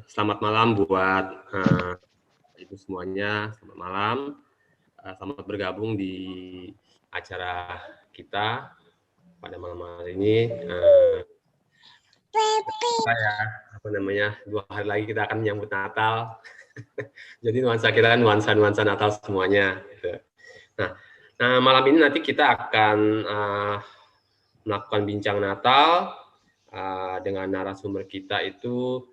Selamat malam buat Ibu semuanya. Selamat malam. Selamat bergabung di acara kita pada malam hari ini. Dua hari lagi kita akan menyambut Natal. Jadi nuansa kita kan nuansa Natal semuanya. Gitu. Nah, malam ini nanti kita akan melakukan bincang Natal dengan narasumber kita itu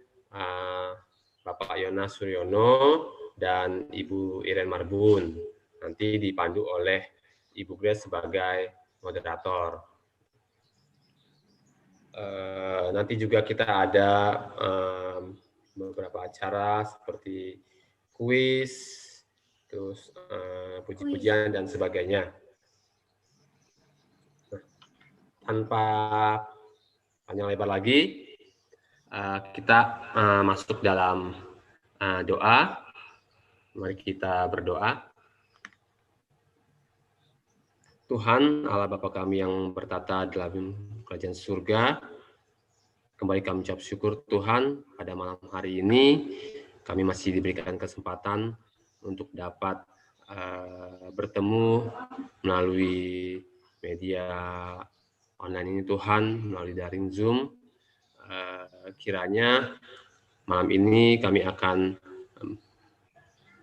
Bapak Yonas Suryono dan Ibu Iren Marbun. Nanti dipandu oleh Ibu Grace sebagai moderator. Nanti juga kita ada beberapa acara seperti kuis, terus puji-pujian dan sebagainya. Nah, tanpa panjang lebar lagi, kita masuk dalam doa. Mari kita berdoa. Tuhan, Allah Bapa kami yang bertata dalam kerajaan surga, kembali kami ucap syukur Tuhan, pada malam hari ini kami masih diberikan kesempatan untuk dapat bertemu melalui media online ini Tuhan, melalui daring Zoom. Kiranya malam ini kami akan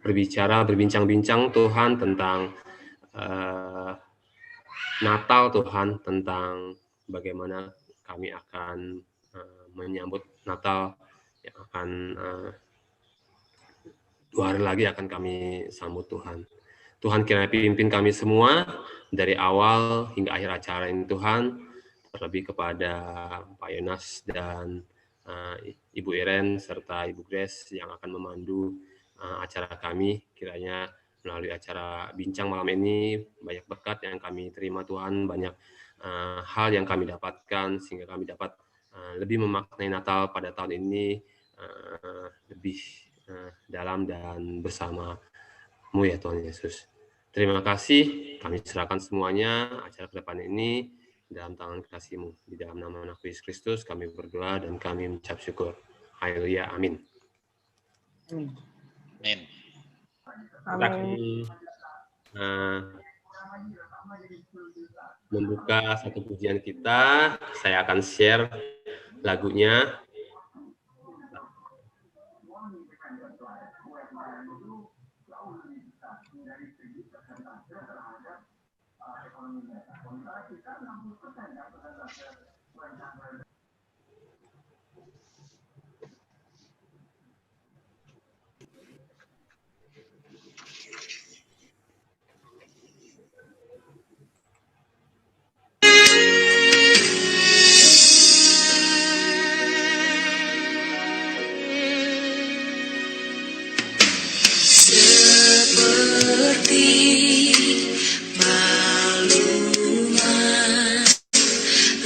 berbincang-bincang Tuhan tentang Natal Tuhan, tentang bagaimana kami akan menyambut Natal yang akan 2 hari lagi akan kami sambut Tuhan. Tuhan kiranya pimpin kami semua dari awal hingga akhir acara ini Tuhan, terlebih kepada Pak Yonas dan Ibu Iren serta Ibu Grace yang akan memandu acara kami. Kiranya melalui acara bincang malam ini banyak berkat yang kami terima Tuhan, banyak hal yang kami dapatkan sehingga kami dapat lebih memaknai Natal pada tahun ini lebih dalam dan bersama-Mu ya Tuhan Yesus. Terima kasih, kami serahkan semuanya acara ke depan ini dalam tangan kasih-Mu. Di dalam nama anak Yesus Kristus kami berdoa dan kami mengucap syukur. Haleluya, amin. Amin. Kita akan membuka satu pujian kita. Saya akan share lagunya.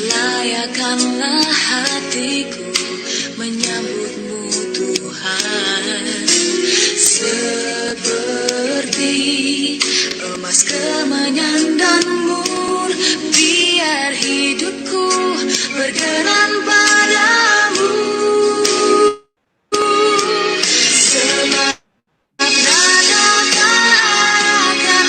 Layakanlah hatiku menyambutmu Tuhan, seperti emas kemenyan dan mur, biar hidupku berkenan padamu. Semangat Natal akan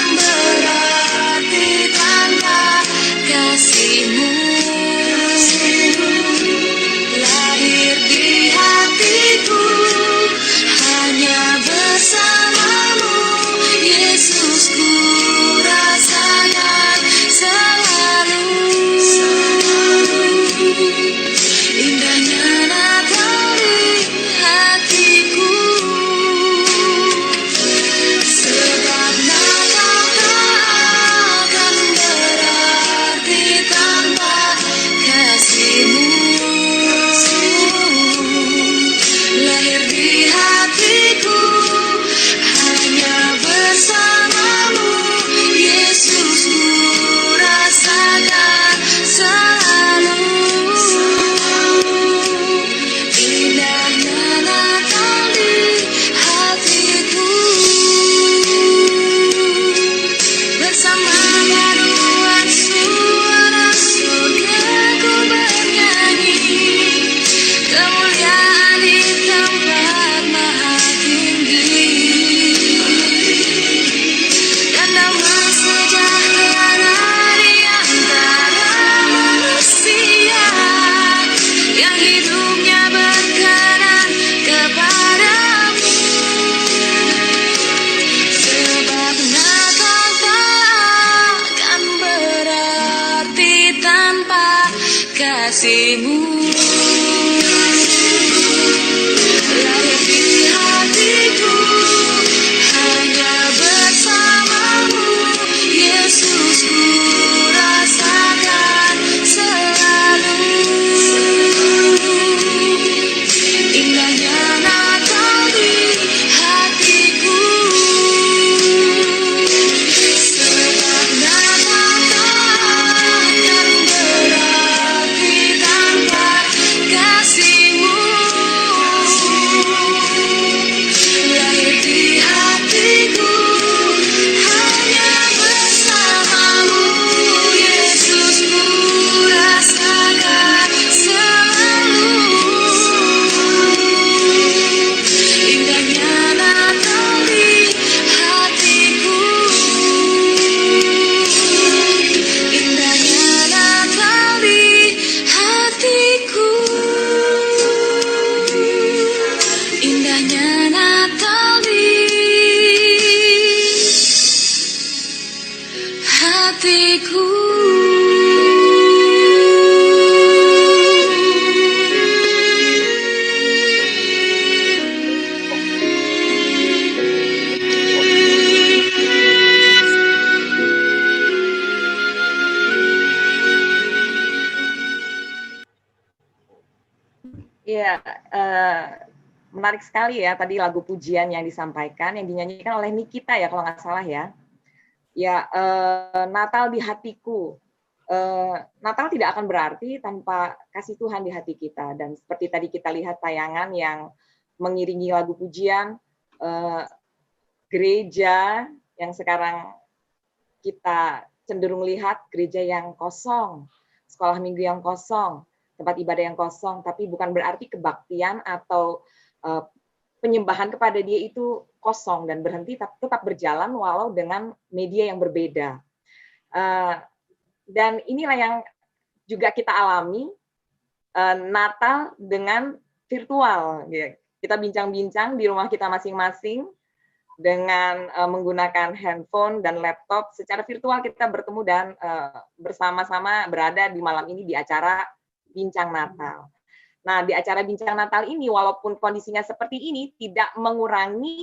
menarik sekali ya tadi lagu pujian yang disampaikan, yang dinyanyikan oleh Nikita ya kalau nggak salah ya. Ya, Natal di hatiku. Natal tidak akan berarti tanpa kasih Tuhan di hati kita. Dan seperti tadi kita lihat tayangan yang mengiringi lagu pujian, gereja yang sekarang kita cenderung lihat gereja yang kosong, sekolah minggu yang kosong, tempat ibadah yang kosong, tapi bukan berarti kebaktian atau penyembahan kepada Dia itu kosong dan berhenti, tapi tetap berjalan walau dengan media yang berbeda. Dan inilah yang juga kita alami, Natal dengan virtual. Kita bincang-bincang di rumah kita masing-masing, dengan menggunakan handphone dan laptop, secara virtual kita bertemu dan bersama-sama berada di malam ini di acara Bincang Natal. Nah, di acara Bincang Natal ini, walaupun kondisinya seperti ini, tidak mengurangi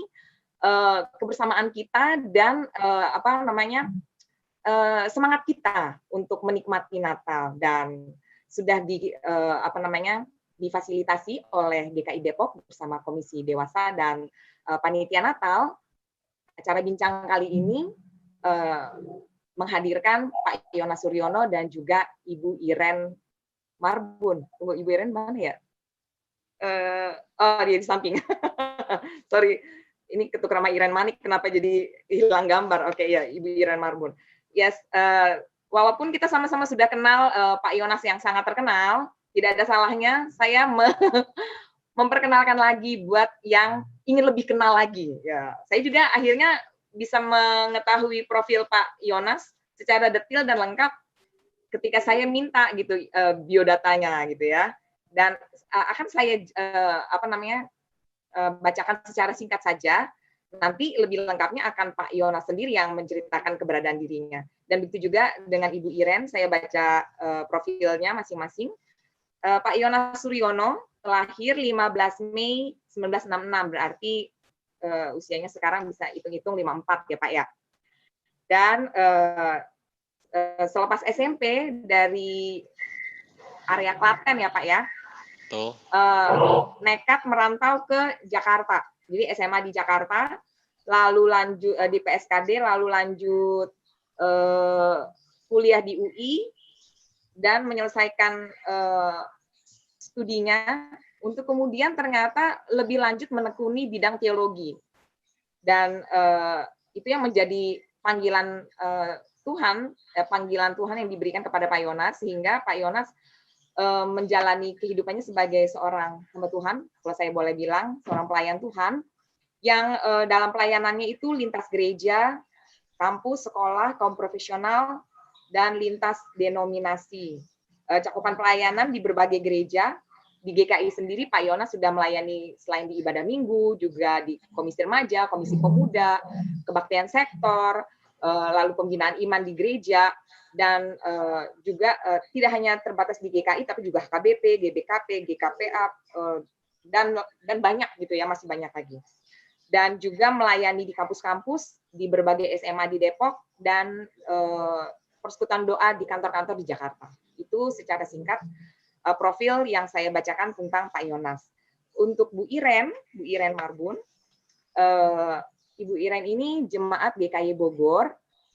kebersamaan kita dan semangat kita untuk menikmati Natal. Dan sudah difasilitasi oleh GKI Depok bersama Komisi Dewasa dan Panitia Natal. Acara bincang kali ini menghadirkan Pak Yonas Suryono dan juga Ibu Iren Marbun. Tunggu, Ibu Iren mana ya? Dia di samping. Sorry, ini ketukar sama Iren Manik, kenapa jadi hilang gambar? Oke, ya, Ibu Iren Marbun. Yes, walaupun kita sama-sama sudah kenal Pak Yonas yang sangat terkenal, tidak ada salahnya saya memperkenalkan lagi buat yang ingin lebih kenal lagi. Ya, saya juga akhirnya bisa mengetahui profil Pak Yonas secara detail dan lengkap ketika saya minta gitu biodatanya gitu ya. Dan akan saya bacakan secara singkat saja. Nanti lebih lengkapnya akan Pak Yonas sendiri yang menceritakan keberadaan dirinya. Dan begitu juga dengan Ibu Iren, saya baca profilnya masing-masing. Pak Yonas Suryono lahir 15 Mei 1966, berarti usianya sekarang bisa hitung-hitung 54 ya Pak ya. Dan selepas SMP dari area Klaten ya Pak ya, nekat merantau ke Jakarta. Jadi SMA di Jakarta, lalu lanjut di PSKD, lalu lanjut kuliah di UI, dan menyelesaikan studinya untuk kemudian ternyata lebih lanjut menekuni bidang teologi. Dan itu yang menjadi panggilan panggilan Tuhan yang diberikan kepada Pak Yonas, sehingga Pak Yonas menjalani kehidupannya sebagai seorang hamba Tuhan, kalau saya boleh bilang, seorang pelayan Tuhan, yang dalam pelayanannya itu lintas gereja, kampus, sekolah, kaum profesional, dan lintas denominasi. Cakupan pelayanan di berbagai gereja. Di GKI sendiri Pak Yonas sudah melayani selain di ibadah minggu, juga di komisi remaja, komisi pemuda, kebaktian sektor, lalu pembinaan iman di gereja, dan juga tidak hanya terbatas di GKI, tapi juga KBP, GBKP, GKPA, dan banyak gitu ya, masih banyak lagi. Dan juga melayani di kampus-kampus, di berbagai SMA di Depok, dan persekutuan doa di kantor-kantor di Jakarta. Itu secara singkat profil yang saya bacakan tentang Pak Yonas. Untuk Bu Iren Marbun, Ibu Iren ini jemaat GKI Bogor,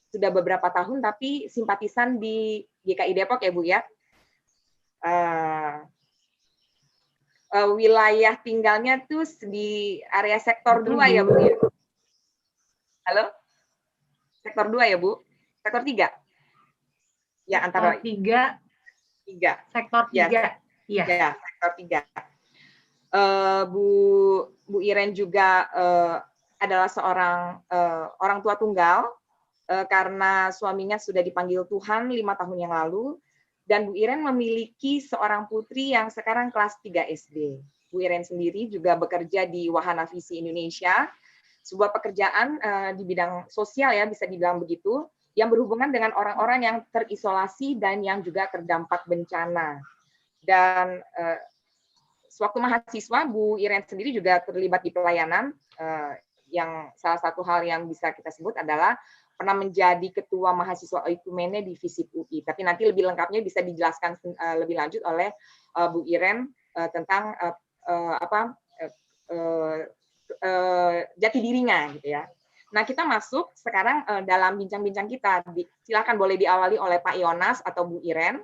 sudah beberapa tahun tapi simpatisan di GKI Depok ya Bu ya. Wilayah tinggalnya tuh di area sektor 2 ya Bu ya. Halo? Sektor 2 ya Bu? Sektor 3? Ya, antara 3. Sektor 3. Iya. Ya, sektor 3. Bu Iren juga adalah seorang orang tua tunggal karena suaminya sudah dipanggil Tuhan 5 tahun yang lalu, dan Bu Iren memiliki seorang putri yang sekarang kelas 3 SD. Bu Iren sendiri juga bekerja di Wahana Visi Indonesia, sebuah pekerjaan di bidang sosial ya, bisa dibilang begitu, yang berhubungan dengan orang-orang yang terisolasi dan yang juga terdampak bencana. Dan sewaktu mahasiswa, Bu Iren sendiri juga terlibat di pelayanan, yang salah satu hal yang bisa kita sebut adalah pernah menjadi ketua mahasiswa Oikumene di FISIP UI. Tapi nanti lebih lengkapnya bisa dijelaskan lebih lanjut oleh Bu Iren tentang jati dirinya gitu ya. Nah, kita masuk sekarang dalam bincang-bincang kita. Silakan boleh diawali oleh Pak Yonas atau Bu Iren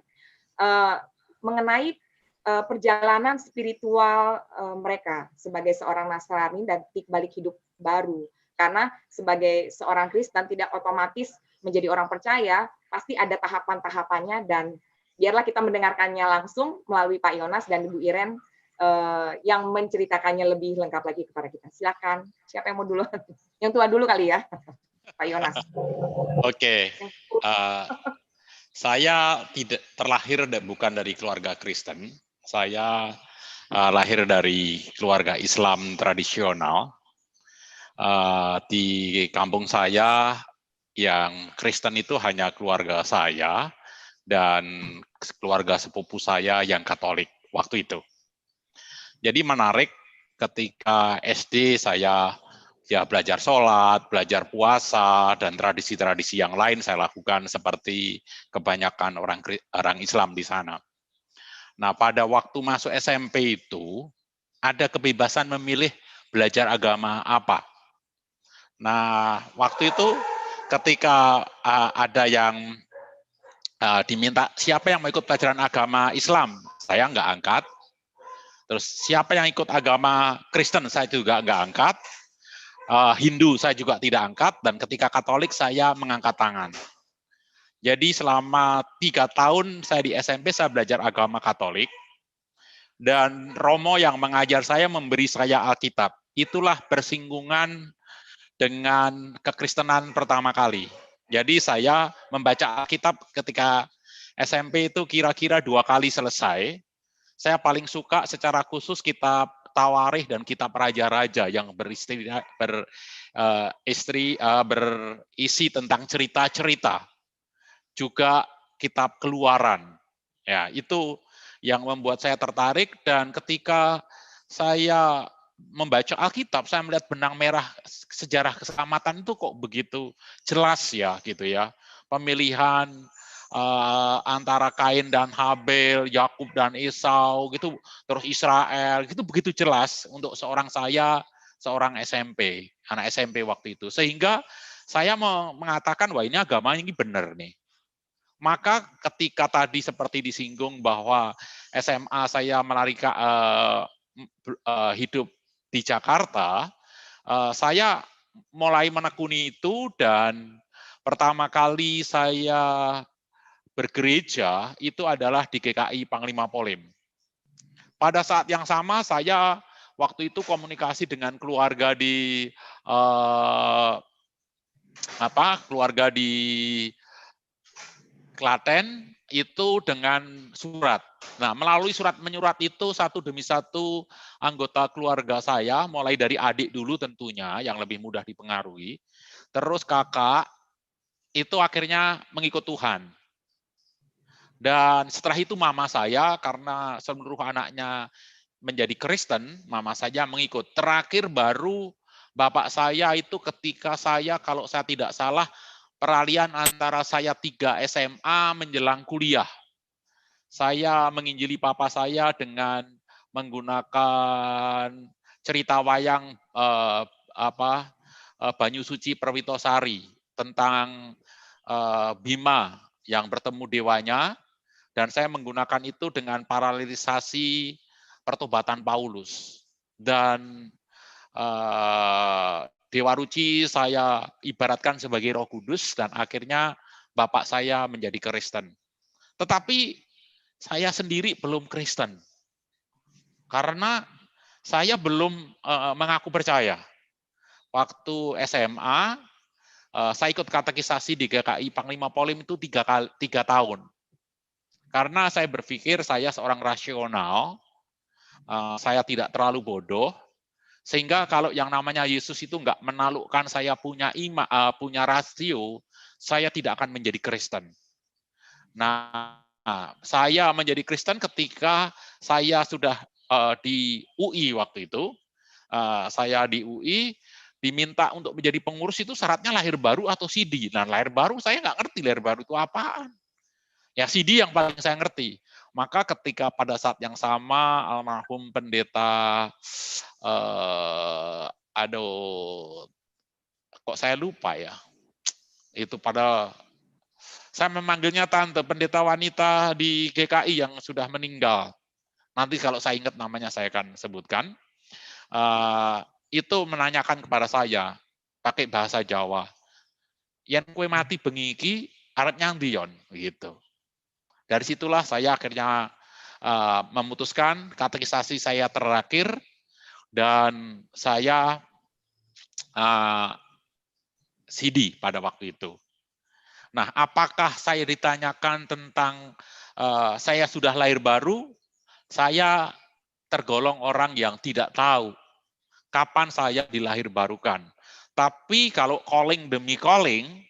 mengenai perjalanan spiritual mereka sebagai seorang Nasrani dan titik balik hidup baru. Karena sebagai seorang Kristen tidak otomatis menjadi orang percaya, pasti ada tahapan-tahapannya, dan biarlah kita mendengarkannya langsung melalui Pak Yonas dan Ibu Iren yang menceritakannya lebih lengkap lagi kepada kita. Silakan, siapa yang mau dulu? Yang tua dulu kali ya, Pak Yonas. Oke, saya tidak terlahir bukan dari keluarga Kristen. Saya lahir dari keluarga Islam tradisional. Di kampung saya yang Kristen itu hanya keluarga saya dan keluarga sepupu saya yang Katolik waktu itu. Jadi menarik ketika SD saya ya belajar sholat, belajar puasa, dan tradisi-tradisi yang lain saya lakukan seperti kebanyakan orang Islam di sana. Nah, pada waktu masuk SMP itu ada kebebasan memilih belajar agama apa. Nah, waktu itu ketika ada yang diminta siapa yang mau ikut pelajaran agama Islam, saya nggak angkat. Terus siapa yang ikut agama Kristen, saya juga nggak angkat. Hindu saya juga tidak angkat, dan ketika Katolik saya mengangkat tangan. Jadi selama 3 tahun saya di SMP saya belajar agama Katolik, dan Romo yang mengajar saya memberi saya Alkitab. Itulah bersinggungan dengan kekristenan pertama kali. Jadi saya membaca Alkitab ketika SMP itu kira-kira 2 kali selesai. Saya paling suka secara khusus kitab Tawarikh dan kitab Raja-Raja yang berisi tentang cerita-cerita. Juga kitab Keluaran. Ya, itu yang membuat saya tertarik, dan ketika saya membaca Alkitab, saya melihat benang merah sejarah keselamatan itu kok begitu jelas ya gitu ya. Pemilihan antara Kain dan Habel, Yakub dan Esau gitu, terus Israel, gitu begitu jelas untuk seorang SMP, anak SMP waktu itu. Sehingga saya mengatakan wah ini agama ini benar nih. Maka ketika tadi seperti disinggung bahwa SMA saya melarikan hidup di Jakarta, saya mulai menekuni itu, dan pertama kali saya bergereja itu adalah di GKI Panglima Polim. Pada saat yang sama saya waktu itu komunikasi dengan keluarga di keluarga di Klaten itu dengan surat. Nah, melalui surat menyurat itu satu demi satu anggota keluarga saya, mulai dari adik dulu tentunya yang lebih mudah dipengaruhi, terus kakak itu akhirnya mengikut Tuhan. Dan setelah itu mama saya, karena seluruh anaknya menjadi Kristen, mama saya mengikut. Terakhir baru bapak saya itu ketika saya, kalau saya tidak salah, peralihan antara saya 3 SMA menjelang kuliah. Saya menginjili papa saya dengan menggunakan cerita wayang Banyu Suci Perwitosari tentang Bima yang bertemu dewanya, dan saya menggunakan itu dengan paralelisasi pertobatan Paulus. Dan Dewa Ruci saya ibaratkan sebagai Roh Kudus, dan akhirnya bapak saya menjadi Kristen. Tetapi saya sendiri belum Kristen, karena saya belum mengaku percaya. Waktu SMA, saya ikut katekisasi di GKI Panglima Polim itu 3 tahun. Karena saya berpikir saya seorang rasional, saya tidak terlalu bodoh, sehingga kalau yang namanya Yesus itu nggak menaklukkan saya punya punya rasio, saya tidak akan menjadi Kristen. Nah, saya menjadi Kristen ketika saya sudah di UI waktu itu. Saya di UI diminta untuk menjadi pengurus, itu syaratnya lahir baru atau CD. Nah, lahir baru saya nggak ngerti lahir baru itu apaan. Ya CD yang paling saya ngerti. Maka ketika pada saat yang sama almarhum pendeta aduh kok saya lupa ya. Itu pada saya memanggilnya tante, pendeta wanita di GKI yang sudah meninggal. Nanti kalau saya ingat namanya saya akan sebutkan. Itu menanyakan kepada saya pakai bahasa Jawa. Yen kue mati bengi iki arep nyandi yon gitu. Dari situlah saya akhirnya memutuskan katekisasi saya terakhir dan saya CD pada waktu itu. Nah, apakah saya ditanyakan tentang saya sudah lahir baru? Saya tergolong orang yang tidak tahu kapan saya dilahirbarukan. Tapi kalau calling demi calling,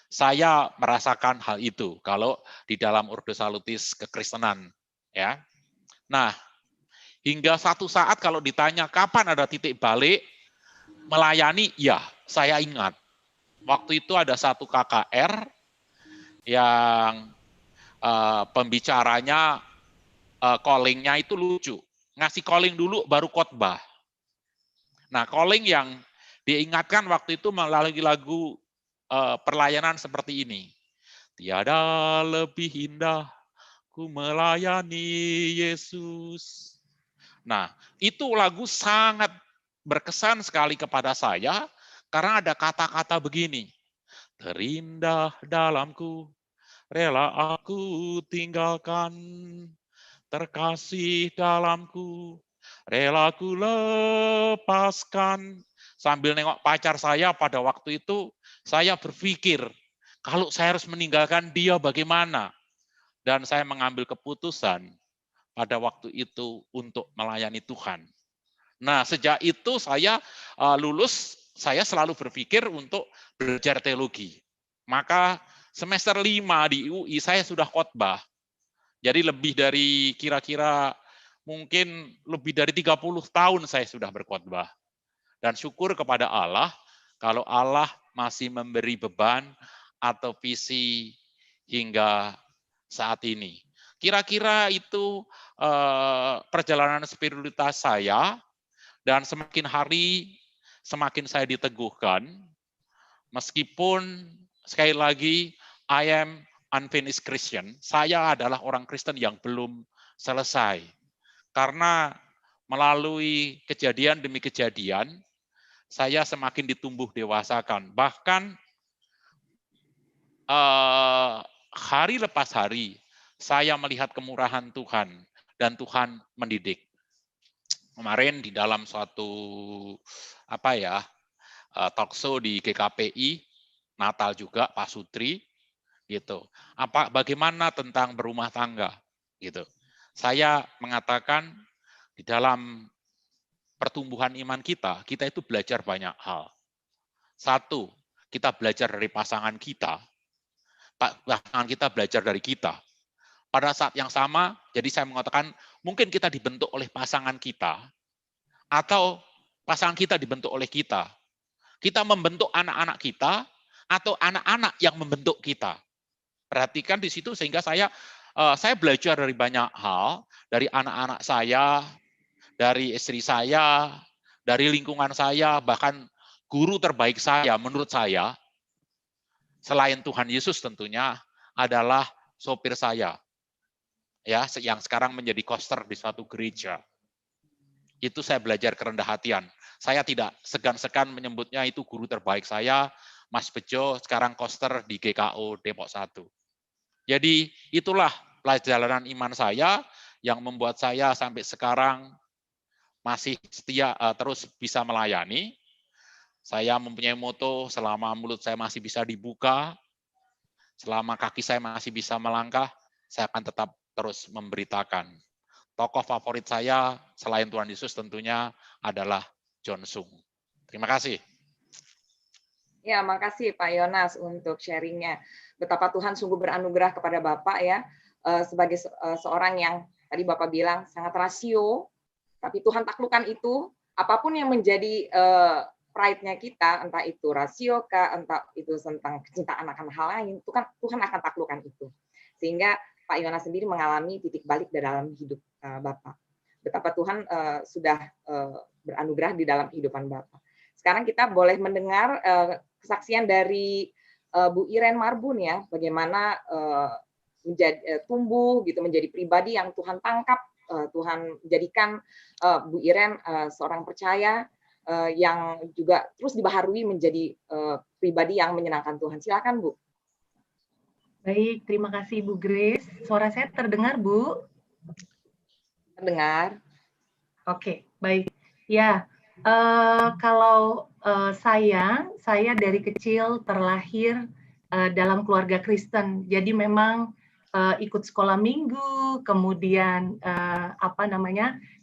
saya merasakan hal itu kalau di dalam Ordo Salutis kekristenan, ya. Nah, hingga satu saat kalau ditanya kapan ada titik balik melayani, ya, saya ingat. Waktu itu ada satu KKR yang pembicaranya callingnya itu lucu. Ngasih calling dulu baru khotbah. Nah, calling yang diingatkan waktu itu melalui lagu perlayanan seperti ini. Tiada lebih indah ku melayani Yesus. Nah, itu lagu sangat berkesan sekali kepada saya karena ada kata-kata begini. Terindah dalamku, rela aku tinggalkan. Terkasih dalamku, rela ku lepaskan. Sambil nengok pacar saya pada waktu itu, saya berpikir, kalau saya harus meninggalkan dia bagaimana? Dan saya mengambil keputusan pada waktu itu untuk melayani Tuhan. Nah, sejak itu saya lulus, saya selalu berpikir untuk belajar teologi. Maka semester 5 di UI saya sudah khotbah. Jadi lebih dari kira-kira mungkin lebih dari 30 tahun saya sudah berkhotbah. Dan syukur kepada Allah kalau Allah masih memberi beban atau visi hingga saat ini. Kira-kira itu perjalanan spiritualitas saya, dan semakin hari semakin saya diteguhkan, meskipun sekali lagi I am unfinished Christian, saya adalah orang Kristen yang belum selesai. Karena melalui kejadian demi kejadian, saya semakin ditumbuh dewasakan. Bahkan hari lepas hari, saya melihat kemurahan Tuhan, dan Tuhan mendidik. Kemarin di dalam suatu talkshow di GKPI, Natal juga Pak Sutri, gitu. Bagaimana tentang berumah tangga, gitu. Saya mengatakan di dalam pertumbuhan iman kita itu belajar banyak hal. Satu, kita belajar dari pasangan kita belajar dari kita. Pada saat yang sama, jadi saya mengatakan mungkin kita dibentuk oleh pasangan kita, atau pasangan kita dibentuk oleh kita. Kita membentuk anak-anak kita, atau anak-anak yang membentuk kita. Perhatikan di situ sehingga saya belajar dari banyak hal, dari anak-anak saya, dari istri saya, dari lingkungan saya, bahkan guru terbaik saya menurut saya, selain Tuhan Yesus tentunya, adalah sopir saya. Ya, yang sekarang menjadi koster di suatu gereja. Itu saya belajar kerendah hatian. Saya tidak segan-segan menyebutnya itu guru terbaik saya, Mas Bejo, sekarang koster di GKO Depok 1. Jadi itulah pelajaran iman saya yang membuat saya sampai sekarang masih setia terus bisa melayani. Saya mempunyai moto, selama mulut saya masih bisa dibuka, selama kaki saya masih bisa melangkah, saya akan tetap terus memberitakan. Tokoh favorit saya selain Tuhan Yesus tentunya adalah John Sung. Terima kasih. Ya, makasih Pak Yonas untuk sharingnya. Betapa Tuhan sungguh beranugerah kepada Bapak ya, sebagai seorang yang tadi Bapak bilang sangat rasio, tapi Tuhan taklukkan itu, apapun yang menjadi pride-nya kita, entah itu rasio kah, entah itu tentang kecintaan akan hal lain, itu kan Tuhan akan taklukkan itu. Sehingga Pak Yonas sendiri mengalami titik balik di dalam hidup Bapak. Betapa Tuhan sudah beranugerah di dalam kehidupan Bapak. Sekarang kita boleh mendengar kesaksian dari Bu Iren Marbun ya, bagaimana tumbuh gitu menjadi pribadi yang Tuhan tangkap, Tuhan jadikan Bu Iren seorang percaya yang juga terus dibaharui menjadi pribadi yang menyenangkan Tuhan. Silakan Bu. Baik, terima kasih Bu Grace. Suara saya terdengar, Bu? Terdengar. Oke, baik. Ya, kalau saya dari kecil terlahir dalam keluarga Kristen. Jadi memang ikut sekolah minggu, kemudian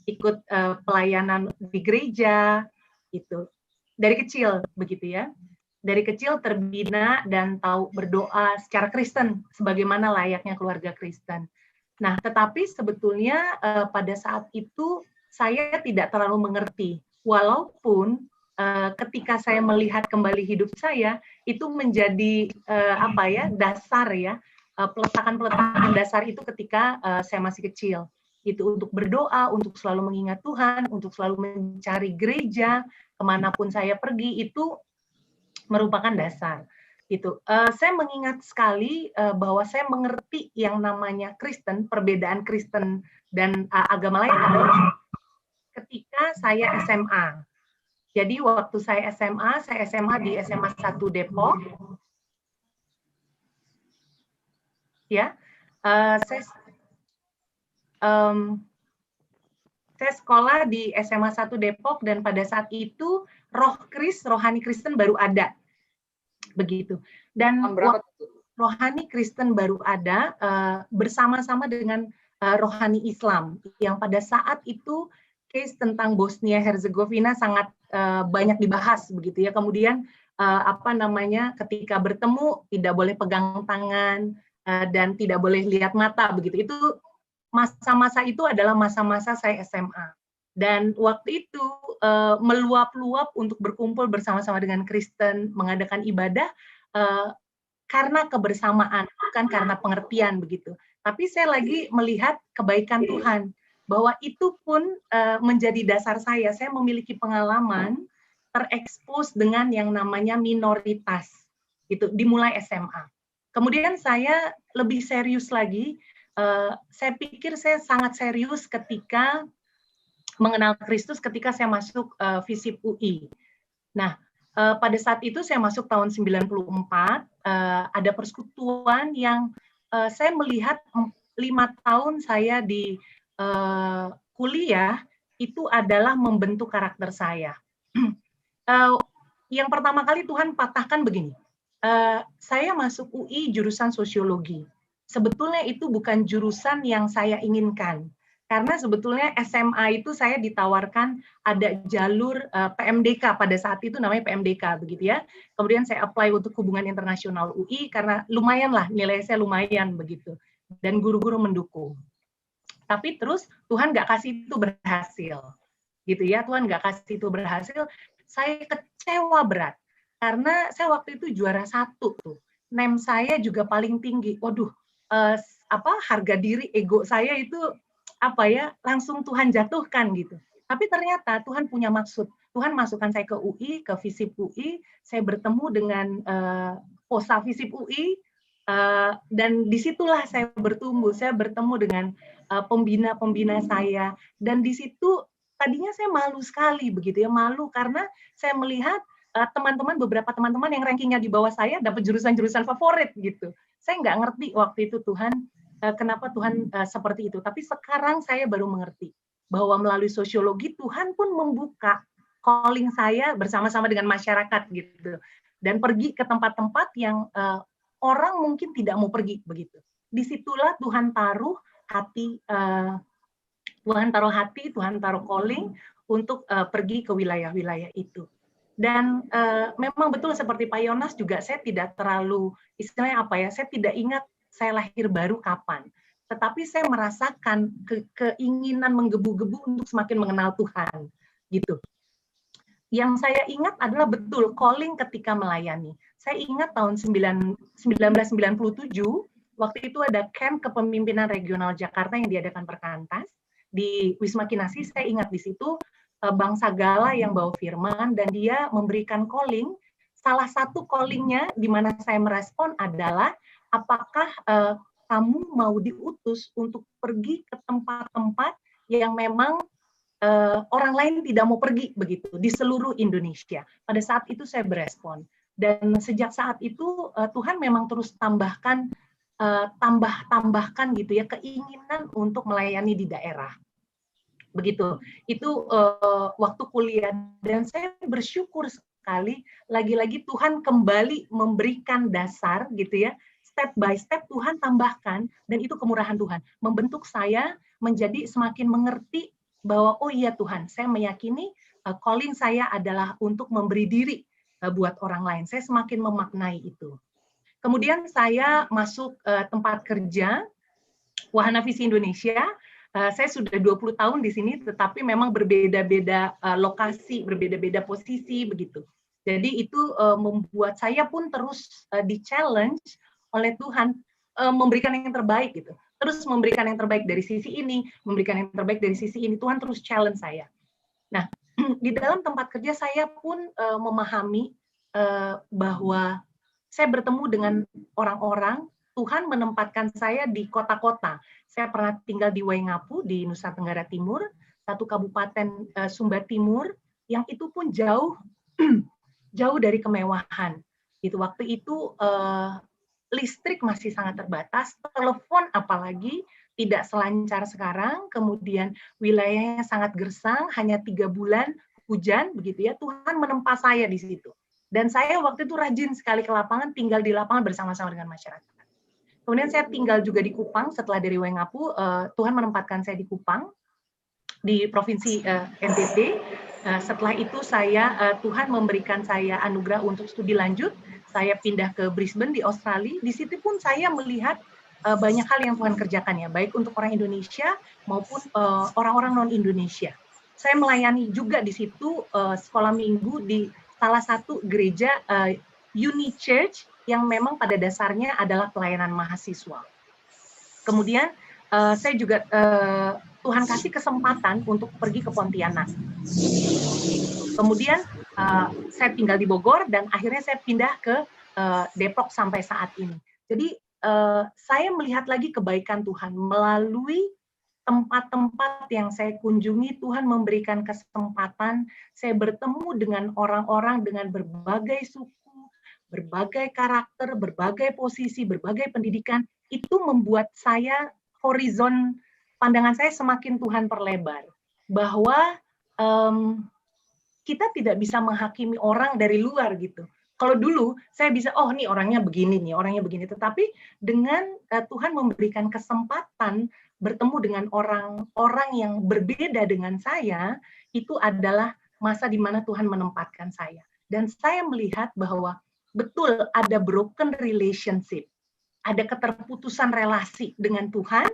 ikut pelayanan di gereja, itu dari kecil begitu ya. Dari kecil terbina dan tahu berdoa secara Kristen, sebagaimana layaknya keluarga Kristen. Nah, tetapi sebetulnya pada saat itu saya tidak terlalu mengerti, walaupun ketika saya melihat kembali hidup saya, itu menjadi dasar ya, peletakan dasar itu ketika saya masih kecil. Itu untuk berdoa, untuk selalu mengingat Tuhan, untuk selalu mencari gereja, kemanapun saya pergi, itu merupakan dasar. Gitu. Saya mengingat sekali bahwa saya mengerti yang namanya Kristen, perbedaan Kristen dan agama lain adalah ketika saya SMA. Jadi waktu saya SMA di SMA 1 Depok. Ya, saya sekolah di SMA 1 Depok dan pada saat itu rohani Kristen baru ada. Begitu. Dan rohani Kristen baru ada bersama-sama dengan rohani Islam yang pada saat itu case tentang Bosnia Herzegovina sangat banyak dibahas begitu ya. Kemudian ketika bertemu tidak boleh pegang tangan dan tidak boleh lihat mata begitu. Itu masa-masa itu adalah masa-masa saya SMA. Dan waktu itu meluap-luap untuk berkumpul bersama-sama dengan Kristen, mengadakan ibadah karena kebersamaan, bukan karena pengertian begitu. Tapi saya lagi melihat kebaikan Tuhan, bahwa itu pun menjadi dasar saya. Saya memiliki pengalaman terekspos dengan yang namanya minoritas, gitu, dimulai SMA. Kemudian saya lebih serius lagi, saya pikir saya sangat serius ketika mengenal Kristus ketika saya masuk FISIP UI. Nah, pada saat itu saya masuk tahun 94, ada persekutuan yang saya melihat 5 tahun saya di kuliah itu adalah membentuk karakter saya. Yang pertama kali Tuhan patahkan begini, saya masuk UI jurusan sosiologi. Sebetulnya itu bukan jurusan yang saya inginkan. Karena sebetulnya SMA itu saya ditawarkan ada jalur PMDK, pada saat itu namanya PMDK begitu ya. Kemudian saya apply untuk hubungan internasional UI karena lumayan lah, nilai saya lumayan begitu. Dan guru-guru mendukung. Tapi terus Tuhan nggak kasih itu berhasil. Gitu ya, Tuhan nggak kasih itu berhasil. Saya kecewa berat. Karena saya waktu itu juara 1 tuh. NEM saya juga paling tinggi. Waduh, harga diri, ego saya itu langsung Tuhan jatuhkan gitu. Tapi ternyata Tuhan punya maksud. Tuhan masukkan saya ke UI, ke FISIP UI, saya bertemu dengan POSA FISIP UI, dan disitulah saya bertumbuh. Saya bertemu dengan pembina-pembina saya, dan di situ tadinya saya malu sekali begitu ya, malu karena saya melihat beberapa teman-teman yang rankingnya di bawah saya dapat jurusan-jurusan favorit gitu. Saya nggak ngerti waktu itu Tuhan, kenapa Tuhan seperti itu. Tapi sekarang saya baru mengerti bahwa melalui sosiologi Tuhan pun membuka calling saya bersama-sama dengan masyarakat gitu. Dan pergi ke tempat-tempat yang orang mungkin tidak mau pergi begitu. Disitulah Tuhan taruh hati, Tuhan taruh calling untuk pergi ke wilayah-wilayah itu. Dan memang betul seperti Pak Yonas juga, saya tidak terlalu, istilahnya saya tidak ingat saya lahir baru kapan. Tetapi saya merasakan keinginan menggebu-gebu untuk semakin mengenal Tuhan. Gitu. Yang saya ingat adalah betul calling ketika melayani. Saya ingat tahun 1997, waktu itu ada camp kepemimpinan regional Jakarta yang diadakan Perkantas di Wisma Kinasi. Saya ingat di situ Bang Sagala yang bawa firman dan dia memberikan calling. Salah satu callingnya di mana saya merespon adalah apakah kamu mau diutus untuk pergi ke tempat-tempat yang memang orang lain tidak mau pergi begitu di seluruh Indonesia. Pada saat itu saya berespon dan sejak saat itu Tuhan memang terus tambahkan gitu ya keinginan untuk melayani di daerah. Begitu. Itu waktu kuliah dan saya bersyukur sekali lagi-lagi Tuhan kembali memberikan dasar gitu ya. Step by step Tuhan tambahkan dan itu kemurahan Tuhan membentuk saya menjadi semakin mengerti bahwa oh iya Tuhan, saya meyakini calling saya adalah untuk memberi diri buat orang lain. Saya semakin memaknai itu. Kemudian saya masuk tempat kerja Wahana Visi Indonesia. Saya sudah 20 tahun di sini, tetapi memang berbeda-beda lokasi, berbeda-beda posisi begitu. Jadi itu membuat saya pun terus di-challenge oleh Tuhan memberikan yang terbaik gitu. Terus memberikan yang terbaik dari sisi ini, memberikan yang terbaik dari sisi ini. Tuhan terus challenge saya. Nah, di dalam tempat kerja saya pun memahami bahwa saya bertemu dengan orang-orang, Tuhan menempatkan saya di kota-kota. Saya pernah tinggal di Waingapu, di Nusa Tenggara Timur, satu kabupaten Sumba Timur, yang itu pun jauh jauh dari kemewahan. Itu waktu itu listrik masih sangat terbatas, telepon apalagi tidak selancar sekarang, kemudian wilayahnya sangat gersang, hanya 3 bulan hujan, begitu ya. Tuhan menempa saya di situ. Dan saya waktu itu rajin sekali ke lapangan, tinggal di lapangan bersama-sama dengan masyarakat. Kemudian saya tinggal juga di Kupang, setelah dari Waingapu, Tuhan menempatkan saya di Kupang, di Provinsi NTT. Setelah itu Tuhan memberikan saya anugerah untuk studi lanjut. Saya pindah ke Brisbane di Australia. Di situ pun saya melihat banyak hal yang Tuhan kerjakan ya, baik untuk orang Indonesia maupun orang-orang non-Indonesia. Saya melayani juga di situ sekolah minggu di salah satu gereja Uni Church yang memang pada dasarnya adalah pelayanan mahasiswa. Kemudian saya juga Tuhan kasih kesempatan untuk pergi ke Pontianak. Kemudian saya tinggal di Bogor dan akhirnya saya pindah ke Depok sampai saat ini. Jadi saya melihat lagi kebaikan Tuhan melalui tempat-tempat yang saya kunjungi. Tuhan memberikan kesempatan saya bertemu dengan orang-orang dengan berbagai suku, berbagai karakter, berbagai posisi, berbagai pendidikan. Itu membuat saya horizon pandangan saya semakin Tuhan perlebar bahwa kita tidak bisa menghakimi orang dari luar gitu. Kalau dulu saya bisa, oh nih orangnya begini nih, orangnya begini. Tetapi dengan Tuhan memberikan kesempatan bertemu dengan orang-orang yang berbeda dengan saya, itu adalah masa di mana Tuhan menempatkan saya. Dan saya melihat bahwa betul ada broken relationship, ada keterputusan relasi dengan Tuhan,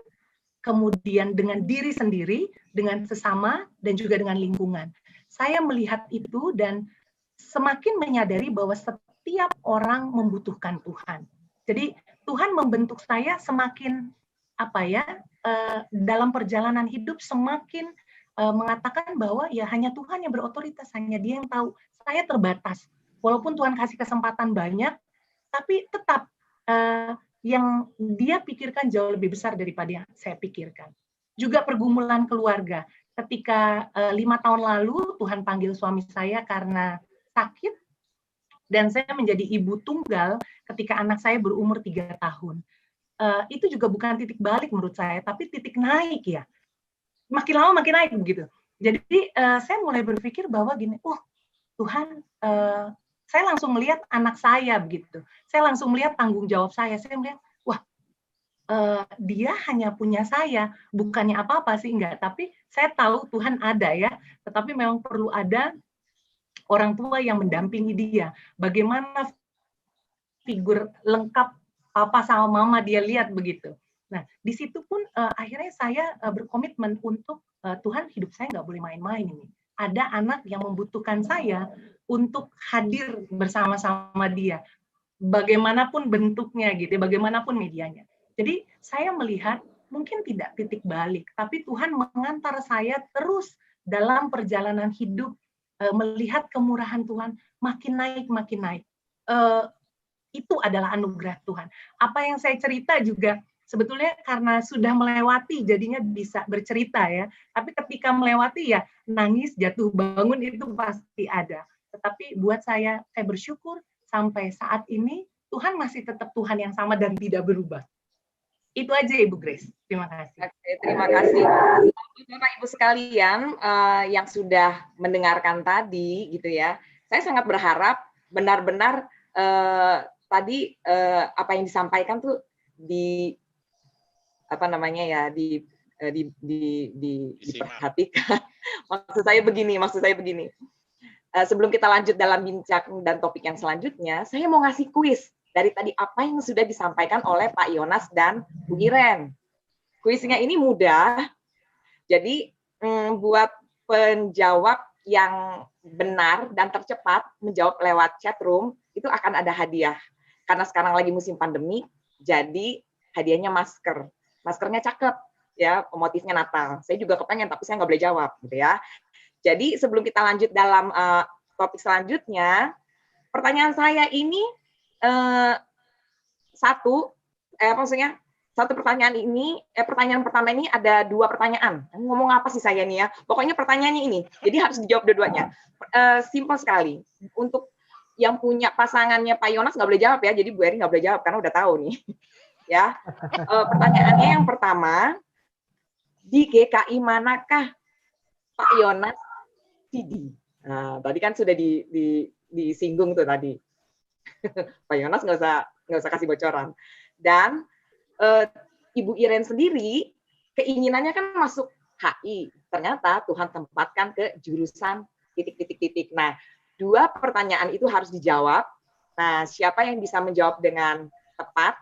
kemudian dengan diri sendiri, dengan sesama, dan juga dengan lingkungan. Saya melihat itu dan semakin menyadari bahwa setiap orang membutuhkan Tuhan. Jadi Tuhan membentuk saya semakin dalam perjalanan hidup semakin mengatakan bahwa ya hanya Tuhan yang berotoritas, hanya Dia yang tahu. Saya terbatas. Walaupun Tuhan kasih kesempatan banyak, tapi tetap yang Dia pikirkan jauh lebih besar daripada yang saya pikirkan. Juga pergumulan keluarga. Ketika 5 tahun lalu Tuhan panggil suami saya karena sakit, dan saya menjadi ibu tunggal ketika anak saya berumur 3 tahun. Itu juga bukan titik balik menurut saya, tapi titik naik ya. Makin lama makin naik begitu. Jadi saya mulai berpikir bahwa gini, Tuhan, saya langsung melihat anak saya begitu. Saya langsung melihat tanggung jawab saya. Saya melihat, dia hanya punya saya, bukannya apa-apa sih, enggak. Tapi saya tahu Tuhan ada ya, tetapi memang perlu ada orang tua yang mendampingi dia. Bagaimana figur lengkap papa sama mama dia lihat begitu. Nah, di situ pun akhirnya saya berkomitmen untuk Tuhan, hidup saya nggak boleh main-main ini. Ada anak yang membutuhkan saya untuk hadir bersama-sama dia. Bagaimanapun bentuknya gitu, bagaimanapun medianya. Jadi saya melihat mungkin tidak titik balik, tapi Tuhan mengantar saya terus dalam perjalanan hidup, melihat kemurahan Tuhan makin naik. Itu adalah anugerah Tuhan. Apa yang saya cerita juga sebetulnya karena sudah melewati jadinya bisa bercerita ya. Tapi ketika melewati ya nangis, jatuh bangun itu pasti ada. Tetapi buat saya bersyukur sampai saat ini Tuhan masih tetap Tuhan yang sama dan tidak berubah. Itu aja Ibu Grace. Terima kasih. Oke, terima kasih. Bapak Ibu sekalian yang sudah mendengarkan tadi gitu ya. Saya sangat berharap benar-benar tadi apa yang disampaikan tuh diperhatikan. Maksud saya begini. Sebelum kita lanjut dalam bincang dan topik yang selanjutnya, saya mau ngasih kuis dari tadi apa yang sudah disampaikan oleh Pak Yonas dan Bu Iren. Kuisnya ini mudah, jadi buat penjawab yang benar dan tercepat menjawab lewat chat room itu akan ada hadiah. Karena sekarang lagi musim pandemi, jadi hadiahnya masker. Maskernya cakep, ya, motifnya Natal. Saya juga kepengen, tapi saya nggak boleh jawab, gitu ya. Jadi sebelum kita lanjut dalam topik selanjutnya, pertanyaan saya ini satu pertanyaan ini, pertanyaan pertama ini ada 2 pertanyaan. Ngomong apa sih saya nih ya? Pokoknya pertanyaannya ini, jadi harus dijawab dua-duanya. Simpel sekali. Untuk yang punya pasangannya Pak Yonas nggak boleh jawab ya, jadi Bu Eri nggak boleh jawab karena udah tahu nih. Ya, pertanyaannya yang pertama, di GKI manakah Pak Yonas CD? Nah, tadi kan sudah disinggung tuh tadi. Pak Yonas nggak usah kasih bocoran. Dan Ibu Iren sendiri keinginannya kan masuk HI. Ternyata Tuhan tempatkan ke jurusan titik. Nah, 2 pertanyaan itu harus dijawab. Nah, siapa yang bisa menjawab dengan tepat?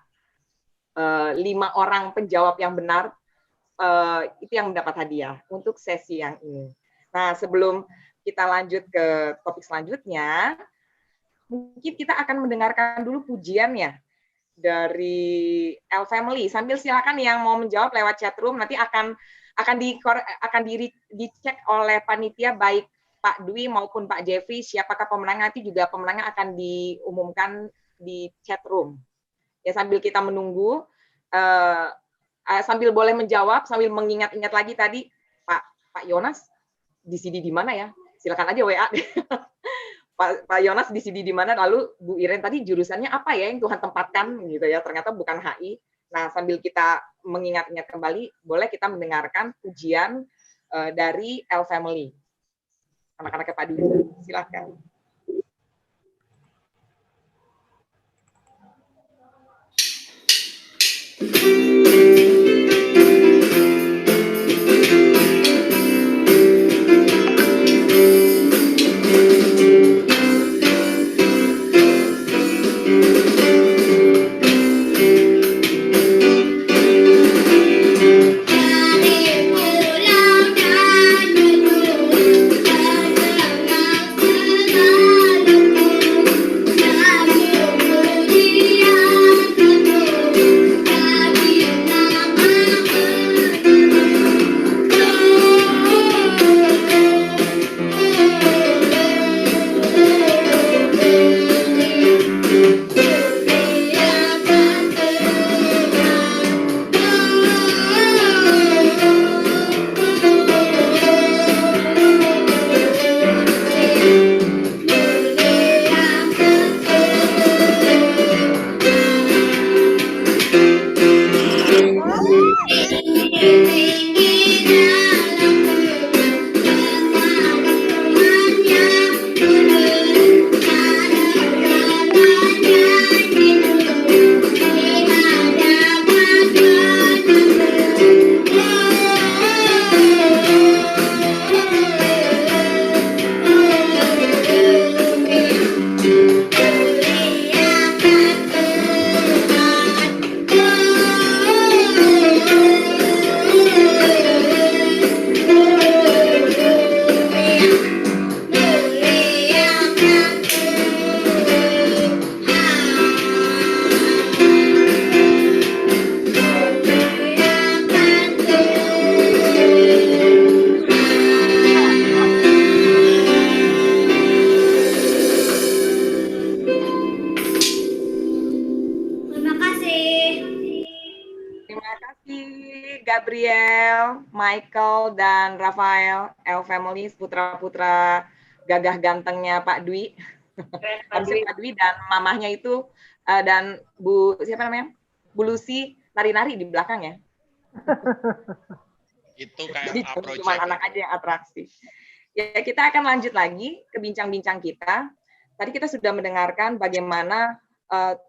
5 orang penjawab yang benar itu yang mendapat hadiah untuk sesi yang ini. Nah, sebelum kita lanjut ke topik selanjutnya, mungkin kita akan mendengarkan dulu pujian ya dari L Family. Sambil silakan yang mau menjawab lewat chat room, nanti akan dicek oleh panitia baik Pak Dwi maupun Pak Jeffrey siapakah pemenang, nanti juga pemenangnya akan diumumkan di chat room. Ya, sambil kita menunggu, sambil boleh menjawab, sambil mengingat-ingat lagi tadi Pak Yonas di CD di mana ya? Silakan aja WA. Pak Yonas di CD di mana? Lalu Bu Iren tadi jurusannya apa ya yang Tuhan tempatkan gitu ya? Ternyata bukan HI. Nah, sambil kita mengingat-ingat kembali, boleh kita mendengarkan pujian dari L Family. Anak-anaknya Pak Dwi, silakan. Thank you. Gabriel, Michael, dan Rafael, L Family, putra-putra gagah gantengnya Pak Dwi. Harusnya Pak Dwi dan mamahnya itu, dan Bu, siapa namanya? Bu Lucy, nari-nari di belakang ya. Itu kayak Jadi approach cuma anak aja yang atraksi. Ya, kita akan lanjut lagi ke bincang-bincang kita. Tadi kita sudah mendengarkan bagaimana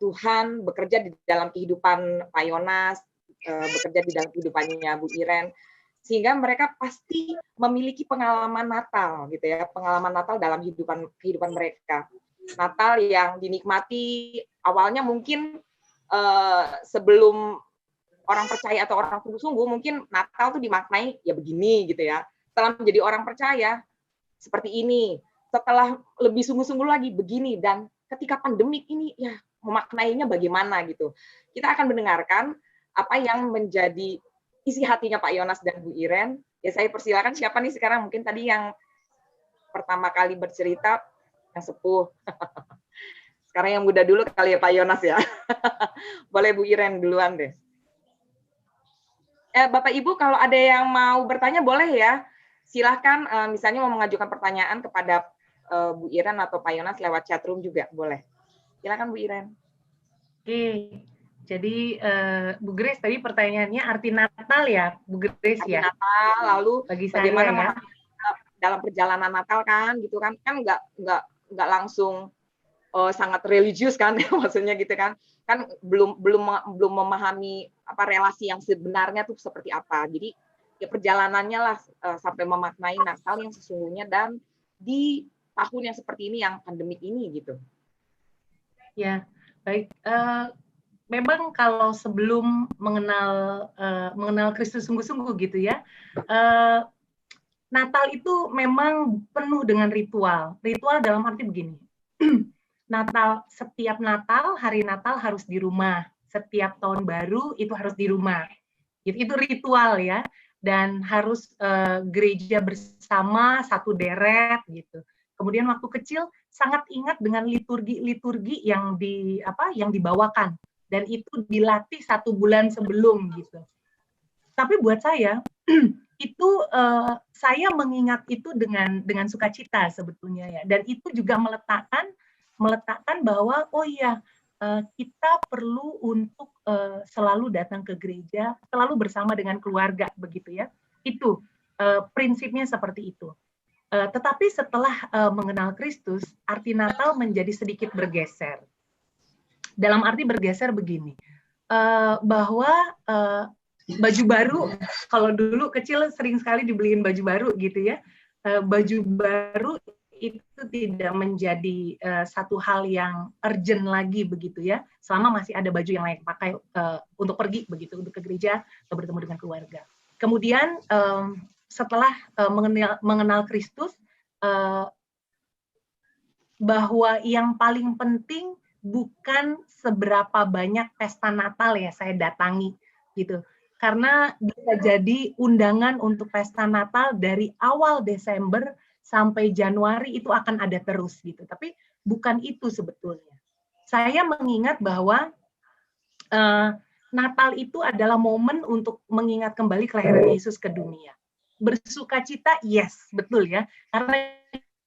Tuhan bekerja di dalam kehidupan Pak Yonas, bekerja di dalam kehidupannya Bu Iren, sehingga mereka pasti memiliki pengalaman Natal, gitu ya, pengalaman Natal dalam kehidupan mereka. Natal yang dinikmati awalnya mungkin sebelum orang percaya atau orang sungguh-sungguh, mungkin Natal tuh dimaknai ya begini gitu ya. Setelah menjadi orang percaya seperti ini, setelah lebih sungguh-sungguh lagi begini, dan ketika pandemik ini ya memaknainya bagaimana gitu. Kita akan mendengarkan apa yang menjadi isi hatinya Pak Yonas dan Bu Iren. Ya saya persilakan, siapa nih sekarang mungkin tadi yang pertama kali bercerita, yang sepuh. Sekarang yang muda dulu kali ya Pak Yonas ya. Boleh Bu Iren duluan deh. Bapak Ibu kalau ada yang mau bertanya boleh ya. Silahkan misalnya mau mengajukan pertanyaan kepada Bu Iren atau Pak Yonas lewat chatroom juga boleh. Silakan Bu Iren. Oke, jadi Bu Grace tadi pertanyaannya arti Natal ya, Bu Grace Arti ya. Natal, lalu Bagi bagaimana saya, ya. dalam perjalanan Natal kan, gitu kan nggak langsung sangat religius kan, maksudnya gitu kan belum memahami apa relasi yang sebenarnya tuh seperti apa. Jadi ya perjalanannya lah sampai memaknai Natal yang sesungguhnya dan di tahun yang seperti ini yang pandemik ini gitu. Ya, baik. Memang kalau sebelum mengenal Kristus sungguh-sungguh gitu ya, Natal itu memang penuh dengan ritual. Ritual dalam arti begini. Setiap Natal, hari Natal harus di rumah. Setiap tahun baru itu harus di rumah. Itu ritual ya. Dan harus gereja bersama satu deret gitu. Kemudian waktu kecil sangat ingat dengan liturgi yang dibawakan, dan itu dilatih 1 bulan sebelum gitu. Tapi buat saya itu saya mengingat itu dengan sukacita sebetulnya ya, dan itu juga meletakkan bahwa oh iya kita perlu untuk selalu datang ke gereja, selalu bersama dengan keluarga begitu ya. Itu prinsipnya seperti itu. Tetapi setelah mengenal Kristus, arti Natal menjadi sedikit bergeser. Dalam arti bergeser begini, bahwa baju baru, kalau dulu kecil sering sekali dibeliin baju baru gitu ya, baju baru itu tidak menjadi satu hal yang urgent lagi begitu ya, selama masih ada baju yang layak pakai untuk pergi begitu, untuk ke gereja atau bertemu dengan keluarga. Kemudian setelah mengenal Kristus, bahwa yang paling penting bukan seberapa banyak pesta Natal ya saya datangi gitu, karena bisa jadi undangan untuk pesta Natal dari awal Desember sampai Januari itu akan ada terus gitu, tapi bukan itu sebetulnya. Saya mengingat bahwa Natal itu adalah momen untuk mengingat kembali kelahiran Yesus ke dunia. Bersukacita, yes, betul ya, karena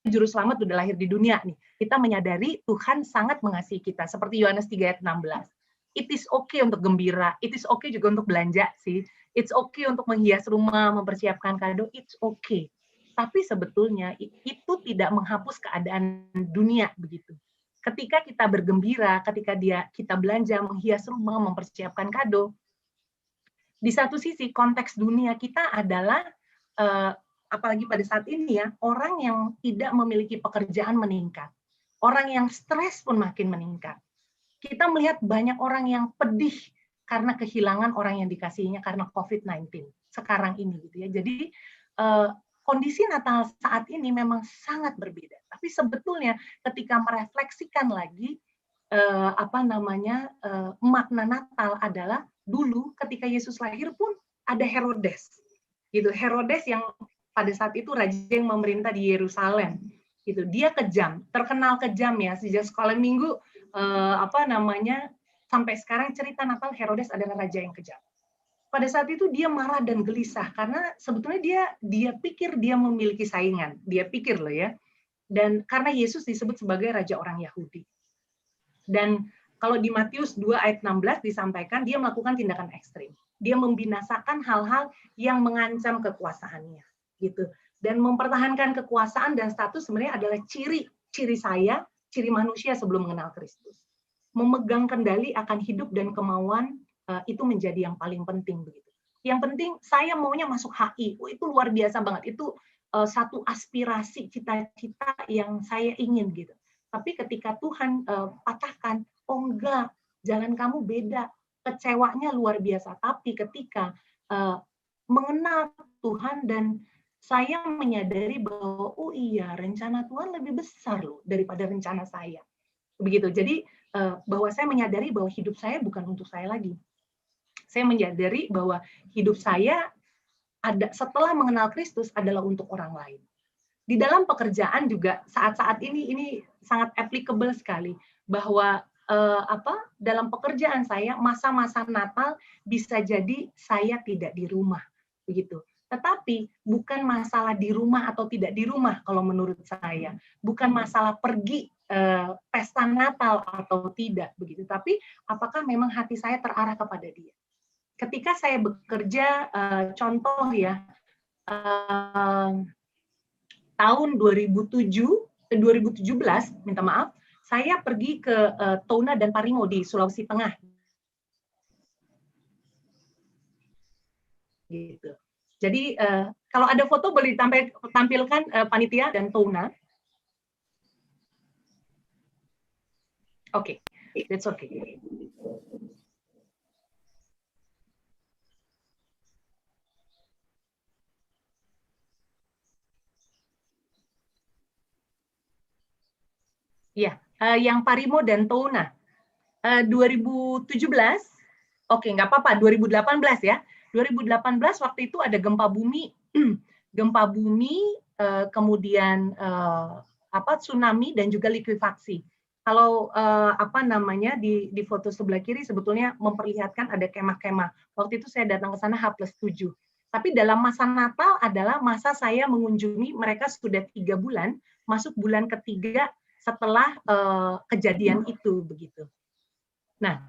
Juru Selamat sudah lahir di dunia nih. Kita menyadari Tuhan sangat mengasihi kita, seperti Yohanes 3 ayat 16. It is okay untuk gembira, it is okay juga untuk belanja sih, it's okay untuk menghias rumah, mempersiapkan kado, it's okay. Tapi sebetulnya itu tidak menghapus keadaan dunia begitu. Ketika kita bergembira, ketika kita belanja, menghias rumah, mempersiapkan kado, di satu sisi konteks dunia kita adalah apalagi pada saat ini ya, orang yang tidak memiliki pekerjaan meningkat. Orang yang stres pun makin meningkat. Kita melihat banyak orang yang pedih karena kehilangan orang yang dikasihinya karena COVID-19 sekarang ini gitu ya. Jadi kondisi Natal saat ini memang sangat berbeda. Tapi sebetulnya ketika merefleksikan lagi makna Natal adalah dulu ketika Yesus lahir pun ada Herodes. Gitu, Herodes yang pada saat itu raja yang memerintah di Yerusalem, gitu. Dia kejam, terkenal kejam ya. Sejak sekolah minggu sampai sekarang cerita Natal Herodes adalah raja yang kejam. pada saat itu dia marah dan gelisah karena sebetulnya dia pikir dia memiliki saingan, dia pikir loh ya. Dan karena Yesus disebut sebagai raja orang Yahudi. Dan kalau di Matius 2 ayat 16 disampaikan dia melakukan tindakan ekstrim. Dia membinasakan hal-hal yang mengancam kekuasaannya, gitu. Dan mempertahankan kekuasaan dan status sebenarnya adalah ciri saya, ciri manusia sebelum mengenal Kristus. Memegang kendali akan hidup dan kemauan itu menjadi yang paling penting begitu. Yang penting saya maunya masuk HI, itu luar biasa banget. Itu satu aspirasi cita-cita yang saya ingin gitu. Tapi ketika Tuhan patahkan, oh enggak, jalan kamu beda, kecewanya luar biasa. Tapi ketika mengenal Tuhan dan saya menyadari bahwa oh iya, rencana Tuhan lebih besar loh daripada rencana saya. Begitu. Jadi bahwa saya menyadari bahwa hidup saya bukan untuk saya lagi. Saya menyadari bahwa hidup saya setelah mengenal Kristus adalah untuk orang lain. Di dalam pekerjaan juga saat-saat ini sangat applicable sekali bahwa dalam pekerjaan saya masa-masa Natal bisa jadi saya tidak di rumah begitu. Tetapi bukan masalah di rumah atau tidak di rumah kalau menurut saya, bukan masalah pergi pesta Natal atau tidak begitu, tapi apakah memang hati saya terarah kepada Dia. Ketika saya bekerja, contoh ya, tahun 2017, minta maaf, saya pergi ke Touna dan Parimo di Sulawesi Tengah. Gitu. Jadi kalau ada foto boleh tampilkan panitia dan Touna. Oke, that's okay. Ya, yang Parimo dan Touna. 2017, oke, nggak apa-apa, 2018 ya. 2018 waktu itu ada gempa bumi, kemudian tsunami dan juga likuifaksi. Kalau di foto sebelah kiri sebetulnya memperlihatkan ada kemah-kemah. Waktu itu saya datang ke sana H+7. Tapi dalam masa Natal adalah masa saya mengunjungi mereka sudah 3 bulan, masuk bulan ketiga setelah kejadian itu begitu. Nah,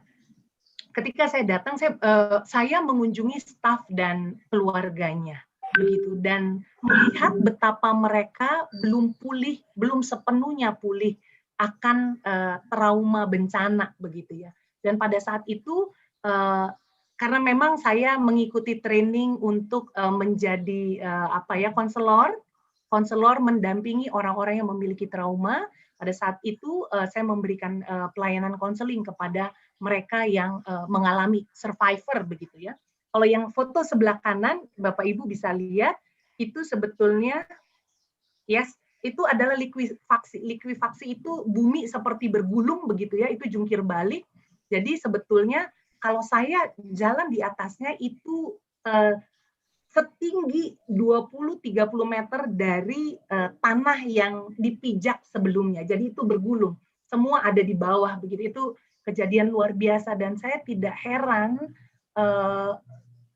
ketika saya datang, saya mengunjungi staf dan keluarganya begitu, dan melihat betapa mereka belum sepenuhnya pulih akan trauma bencana begitu ya. Dan pada saat itu karena memang saya mengikuti training untuk menjadi konselor mendampingi orang-orang yang memiliki trauma. Pada saat itu saya memberikan pelayanan konseling kepada mereka yang mengalami survivor begitu ya. Kalau yang foto sebelah kanan Bapak Ibu bisa lihat itu sebetulnya itu adalah likuifaksi. Likuifaksi itu bumi seperti bergulung begitu ya, itu jungkir balik. Jadi sebetulnya kalau saya jalan di atasnya itu setinggi 20-30 meter dari tanah yang dipijak sebelumnya. Jadi itu bergulung. Semua ada di bawah begitu. Itu kejadian luar biasa dan saya tidak heran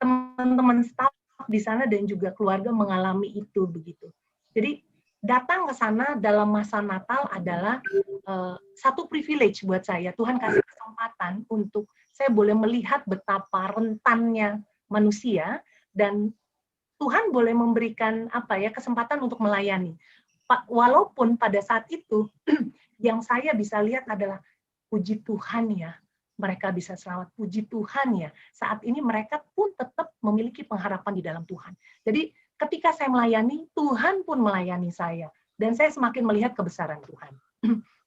teman-teman staf di sana dan juga keluarga mengalami itu begitu. Jadi datang ke sana dalam masa Natal adalah satu privilege buat saya. Tuhan kasih kesempatan untuk saya boleh melihat betapa rentannya manusia dan Tuhan boleh memberikan kesempatan untuk melayani. Walaupun pada saat itu yang saya bisa lihat adalah puji Tuhan ya, mereka bisa selamat, puji Tuhan ya. Saat ini mereka pun tetap memiliki pengharapan di dalam Tuhan. Jadi ketika saya melayani, Tuhan pun melayani saya. Dan saya semakin melihat kebesaran Tuhan.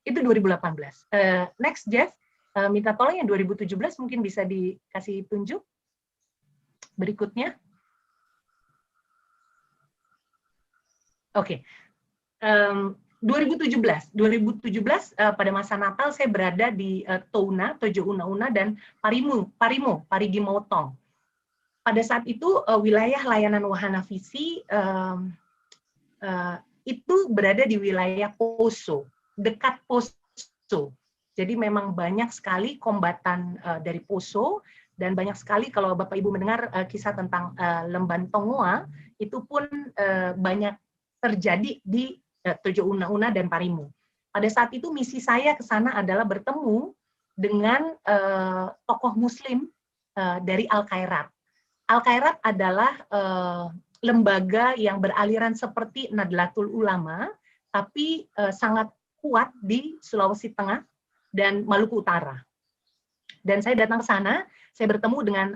Itu 2018. Next, Jeff. Minta tolong yang 2017 mungkin bisa dikasih tunjuk. Berikutnya. Oke. 2017 pada masa Natal saya berada di Touna, Tojo Una-Una dan Parigi Motong. Pada saat itu wilayah layanan Wahana Visi itu berada di wilayah Poso, dekat Poso. Jadi memang banyak sekali kombatan dari Poso Dan banyak sekali kalau Bapak Ibu mendengar kisah tentang Lemban Tongoa, itu pun banyak terjadi di Tojo Una-Una dan Parimu. Pada saat itu misi saya ke sana adalah bertemu dengan tokoh Muslim dari Al-Khairat. Al-Khairat adalah lembaga yang beraliran seperti Nadlatul Ulama, tapi sangat kuat di Sulawesi Tengah dan Maluku Utara. Dan saya datang ke sana, saya bertemu dengan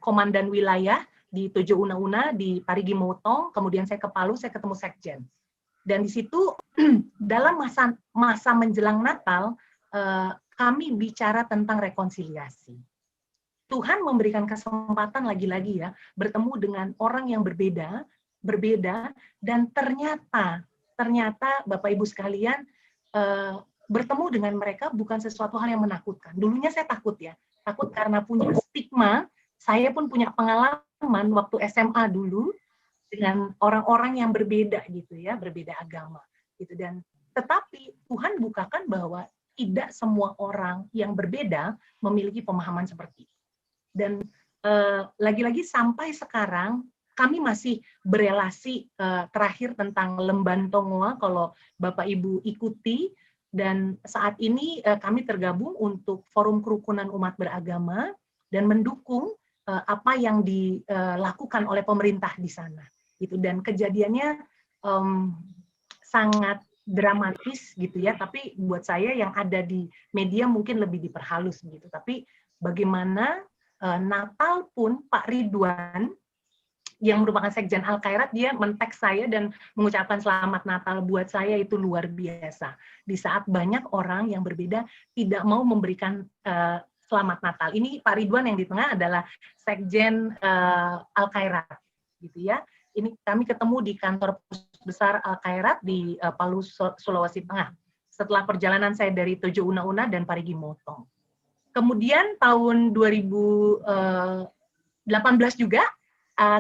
komandan wilayah di Tojo Una-Una, di Parigi Motong, kemudian saya ke Palu, saya ketemu Sekjen. Dan di situ dalam masa menjelang Natal, kami bicara tentang rekonsiliasi. Tuhan memberikan kesempatan lagi-lagi ya, bertemu dengan orang yang berbeda, dan ternyata Bapak Ibu sekalian, bertemu dengan mereka bukan sesuatu hal yang menakutkan. Dulunya saya takut ya, takut karena punya stigma. Saya pun punya pengalaman waktu SMA dulu dengan orang-orang yang berbeda gitu ya, berbeda agama gitu. Dan tetapi Tuhan bukakan bahwa tidak semua orang yang berbeda memiliki pemahaman seperti itu. Dan lagi-lagi sampai sekarang kami masih berelasi terakhir tentang Lemban Tongoa kalau Bapak Ibu ikuti, dan saat ini kami tergabung untuk Forum Kerukunan Umat Beragama dan mendukung apa yang dilakukan oleh pemerintah di sana. Gitu. Dan kejadiannya sangat dramatis gitu ya, tapi buat saya yang ada di media mungkin lebih diperhalus gitu. Tapi bagaimana Natal pun Pak Ridwan yang merupakan Sekjen Al-Khairat, dia men-teks saya dan mengucapkan selamat Natal. Buat saya itu luar biasa. Di saat banyak orang yang berbeda tidak mau memberikan selamat Natal. Ini Pak Ridwan yang di tengah adalah Sekjen Al-Khairat, gitu ya. Ini kami ketemu di kantor besar Al-Khairat di Palu, Sulawesi Tengah. Setelah perjalanan saya dari Tojo Una-Una dan Parigi Motong. Kemudian tahun 2018 juga,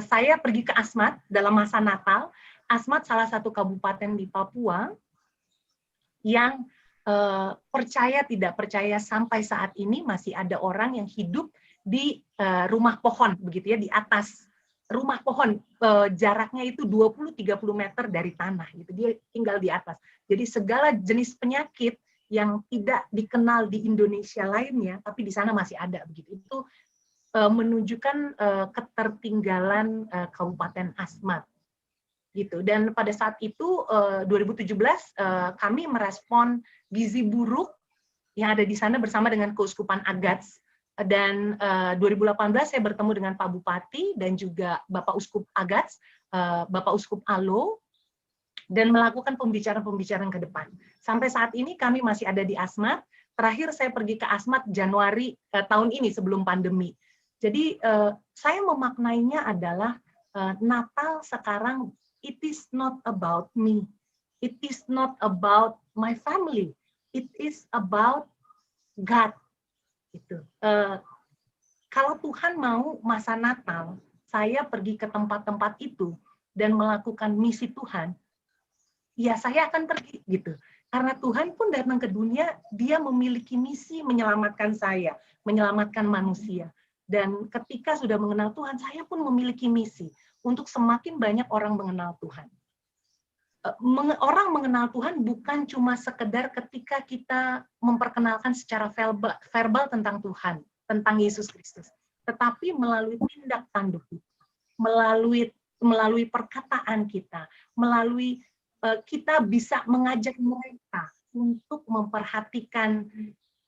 saya pergi ke Asmat dalam masa Natal. Asmat salah satu kabupaten di Papua yang percaya tidak percaya sampai saat ini masih ada orang yang hidup di rumah pohon, begitu ya, di atas rumah pohon, jaraknya itu 20-30 meter dari tanah, gitu. Dia tinggal di atas. Jadi segala jenis penyakit yang tidak dikenal di Indonesia lainnya, tapi di sana masih ada, begitu. Itu menunjukkan ketertinggalan Kabupaten Asmat, gitu. Dan pada saat itu 2017 kami merespon gizi buruk yang ada di sana bersama dengan Keuskupan Agats. Dan 2018 saya bertemu dengan Pak Bupati dan juga Bapak Uskup Agats, Bapak Uskup Alo, dan melakukan pembicaraan-pembicaraan ke depan. Sampai saat ini kami masih ada di Asmat. Terakhir saya pergi ke Asmat Januari tahun ini sebelum pandemi. Jadi saya memaknainya adalah Natal sekarang, it is not about me. It is not about my family. It is about God. Gitu. Kalau Tuhan mau masa Natal, saya pergi ke tempat-tempat itu dan melakukan misi Tuhan, ya saya akan pergi gitu. Karena Tuhan pun datang ke dunia, dia memiliki misi menyelamatkan saya, menyelamatkan manusia. Dan ketika sudah mengenal Tuhan, saya pun memiliki misi untuk semakin banyak orang mengenal Tuhan. Orang mengenal Tuhan bukan cuma sekedar ketika kita memperkenalkan secara verbal tentang Tuhan, tentang Yesus Kristus, tetapi melalui tindak tanduk kita, melalui perkataan kita, melalui kita bisa mengajak mereka untuk memperhatikan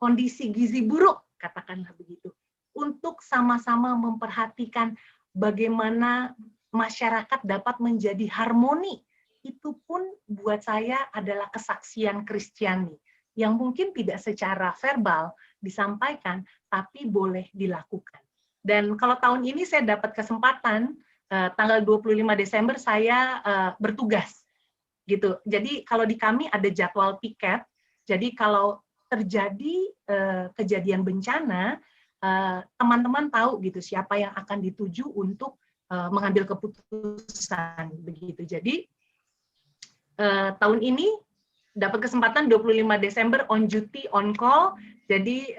kondisi gizi buruk, katakanlah begitu, untuk sama-sama memperhatikan bagaimana masyarakat dapat menjadi harmoni. Itu pun buat saya adalah kesaksian Kristiani yang mungkin tidak secara verbal disampaikan, tapi boleh dilakukan. Dan kalau tahun ini saya dapat kesempatan, tanggal 25 Desember saya bertugas. Gitu. Jadi kalau di kami ada jadwal piket, jadi kalau terjadi kejadian bencana, teman-teman tahu gitu siapa yang akan dituju untuk mengambil keputusan begitu. Jadi tahun ini dapat kesempatan 25 Desember on duty, on call. Jadi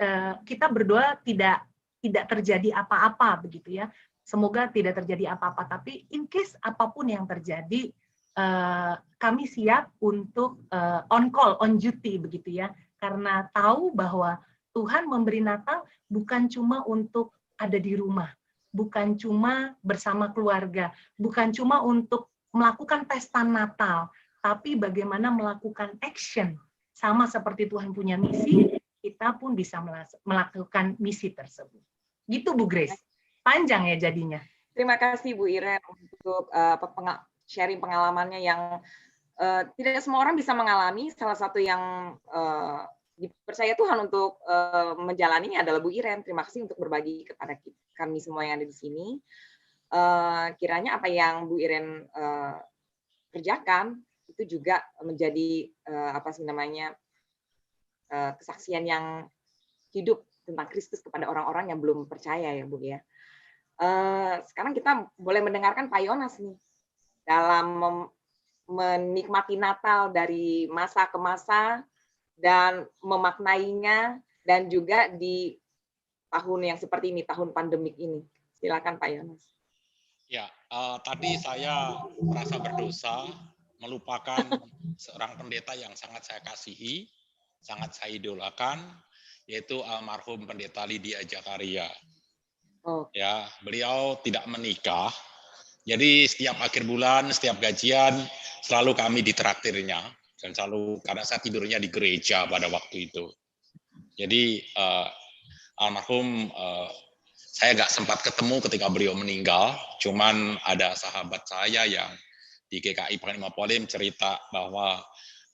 kita berdua tidak tidak terjadi apa-apa begitu ya. Semoga tidak terjadi apa-apa, tapi in case apapun yang terjadi, kami siap untuk on call, on duty begitu ya. Karena tahu bahwa Tuhan memberi Natal bukan cuma untuk ada di rumah, bukan cuma bersama keluarga, bukan cuma untuk melakukan pesta Natal, tapi bagaimana melakukan action. Sama seperti Tuhan punya misi, kita pun bisa melakukan misi tersebut. Gitu Bu Grace. Panjang ya jadinya. Terima kasih Bu Iren untuk sharing pengalamannya yang tidak semua orang bisa mengalami. Salah satu yang dipercaya Tuhan untuk menjalaninya adalah Bu Iren. Terima kasih untuk berbagi kepada kami semua yang ada di sini. Kiranya apa yang Bu Iren kerjakan itu juga menjadi kesaksian yang hidup tentang Kristus kepada orang-orang yang belum percaya ya Bu ya. Sekarang kita boleh mendengarkan Pak Yonas nih dalam menikmati Natal dari masa ke masa dan memaknainya, dan juga di tahun yang seperti ini, tahun pandemik ini. Silakan Pak Yonas. Ya, tadi saya merasa berdosa melupakan seorang pendeta yang sangat saya kasihi, sangat saya idolakan, yaitu almarhum Pendeta Lydia Jakaria. Oh. Ya, beliau tidak menikah, jadi setiap akhir bulan, setiap gajian, selalu kami ditraktirnya, dan selalu karena saya tidurnya di gereja pada waktu itu. Jadi almarhum saya nggak sempat ketemu ketika beliau meninggal, cuman ada sahabat saya yang di GKI Panglima Polim cerita bahwa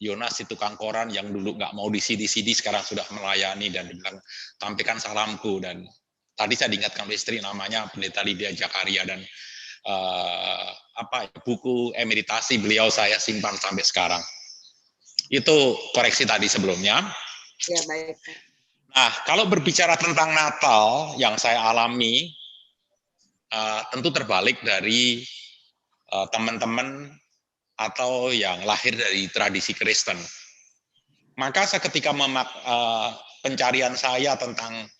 Yonas itu tukang koran yang dulu nggak mau di CD sekarang sudah melayani, dan dibilang tampilkan salamku. Dan tadi saya diingatkan oleh istri namanya Pendeta Lydia Jakaria, dan buku emeritasi beliau saya simpan sampai sekarang. Itu koreksi tadi sebelumnya. Ya, baik. Nah, kalau berbicara tentang Natal yang saya alami, tentu terbalik dari teman-teman atau yang lahir dari tradisi Kristen. Maka ketika pencarian saya tentang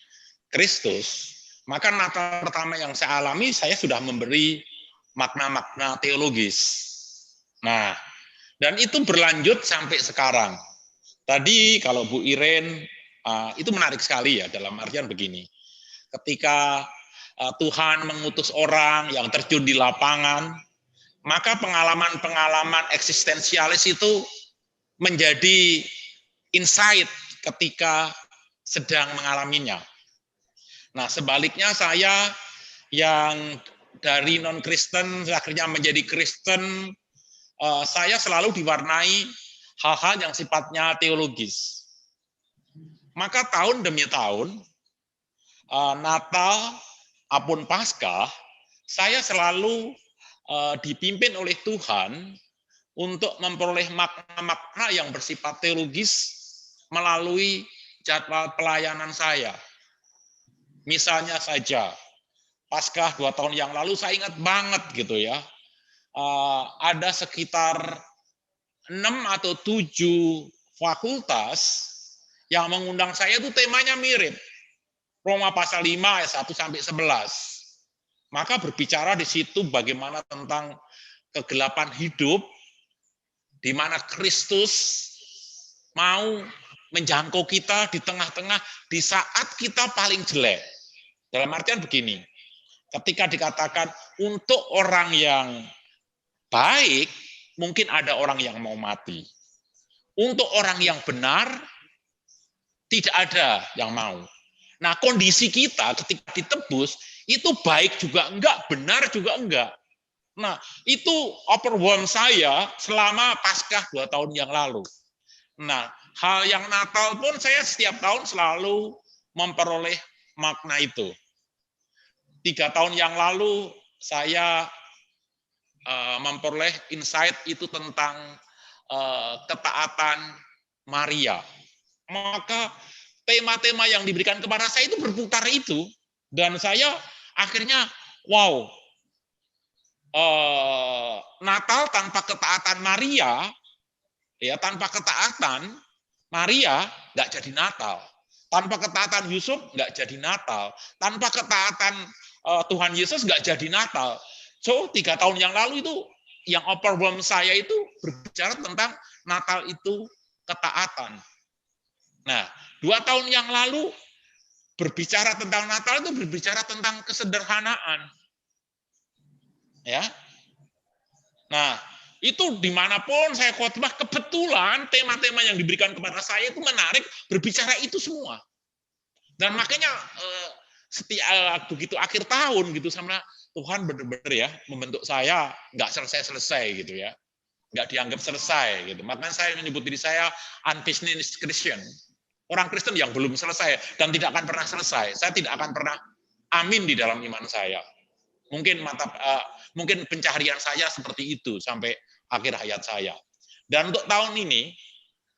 Kristus, maka Natal pertama yang saya alami, saya sudah memberi makna-makna teologis. Nah, dan itu berlanjut sampai sekarang. Tadi kalau Bu Iren, itu menarik sekali ya, dalam artian begini. Ketika Tuhan mengutus orang yang terjun di lapangan, maka pengalaman-pengalaman eksistensialis itu menjadi insight ketika sedang mengalaminya. Nah, sebaliknya saya yang dari non-Kristen akhirnya menjadi Kristen, saya selalu diwarnai hal-hal yang sifatnya teologis. Maka tahun demi tahun, Natal apun Paskah, saya selalu dipimpin oleh Tuhan untuk memperoleh makna-makna yang bersifat teologis melalui jadwal pelayanan saya. Misalnya saja, Paskah 2 tahun yang lalu saya ingat banget gitu ya, ada sekitar 6 atau 7 fakultas yang mengundang saya, itu temanya mirip. Roma pasal 5 ayat 1 sampai 11. Maka berbicara di situ bagaimana tentang kegelapan hidup, di mana Kristus mau menjangkau kita di tengah-tengah di saat kita paling jelek. Dalam artian begini, ketika dikatakan untuk orang yang baik, mungkin ada orang yang mau mati. Untuk orang yang benar, tidak ada yang mau. Nah, kondisi kita ketika ditebus, itu baik juga enggak, benar juga enggak. Nah, itu overwhelm saya selama Paskah 2 tahun yang lalu. Nah, hal yang Natal pun saya setiap tahun selalu memperoleh makna itu. 3 tahun yang lalu saya memperoleh insight itu tentang ketaatan Maria. Maka tema-tema yang diberikan kepada saya itu berputar itu. Dan saya akhirnya, wow, Natal tanpa ketaatan Maria, ya tanpa ketaatan Maria nggak jadi Natal. Tanpa ketaatan Yusuf nggak jadi Natal. Tanpa ketaatan Tuhan Yesus nggak jadi Natal. So 3 tahun yang lalu itu yang overwhelm saya itu berbicara tentang Natal itu ketaatan. Nah, 2 tahun yang lalu berbicara tentang Natal itu berbicara tentang kesederhanaan. Ya. Nah, itu dimanapun saya khotbah, kebetulan tema-tema yang diberikan kepada saya itu menarik, berbicara itu semua. Dan makanya setiap begitu akhir tahun gitu sama Tuhan benar-benar ya membentuk saya nggak selesai-selesai gitu ya, nggak dianggap selesai gitu. Makanya saya menyebut diri saya unfinished Christian, orang Kristen yang belum selesai dan tidak akan pernah selesai. Saya tidak akan pernah amin di dalam iman saya. Mungkin mungkin pencaharian saya seperti itu sampai akhir hayat saya. Dan untuk tahun ini,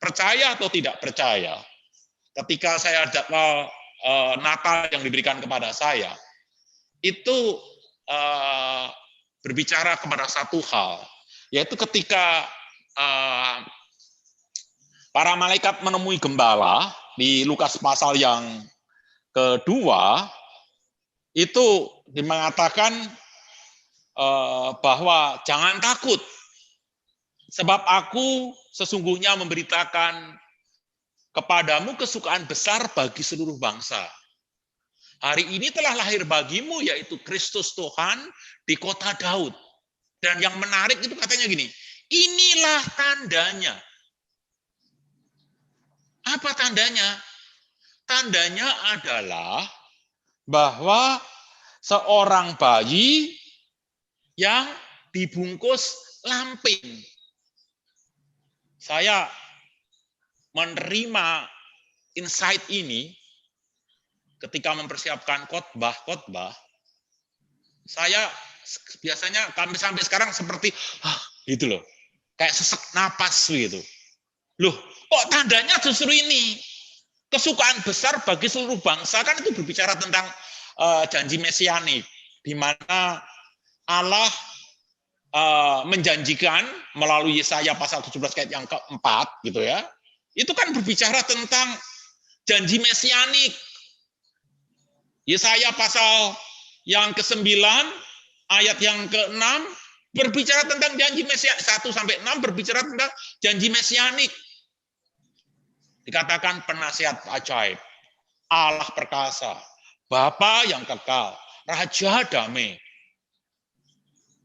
percaya atau tidak percaya, ketika saya jadwal Natal yang diberikan kepada saya, itu berbicara kepada satu hal, yaitu ketika para malaikat menemui gembala di Lukas pasal yang kedua, itu mengatakan bahwa jangan takut, sebab aku sesungguhnya memberitakan kepadamu kesukaan besar bagi seluruh bangsa. Hari ini telah lahir bagimu, yaitu Kristus Tuhan di kota Daud. Dan yang menarik itu katanya gini, inilah tandanya. Apa tandanya? Tandanya adalah bahwa seorang bayi yang dibungkus lampin. Saya menerima insight ini ketika mempersiapkan khotbah, saya biasanya sampai sekarang seperti gitu loh, kayak sesek napas gitu. Loh, kok tandanya justru ini? Kesukaan besar bagi seluruh bangsa, kan itu berbicara tentang janji mesianik, di mana Allah menjanjikan melalui Yesaya pasal 17 ayat yang keempat gitu ya. Itu kan berbicara tentang janji mesianik. Yesaya pasal yang ke-9 ayat yang ke-6 berbicara tentang janji mesianik, 1-6 berbicara tentang janji mesianik. Dikatakan penasihat ajaib, Allah perkasa, Bapa yang kekal, Raja damai.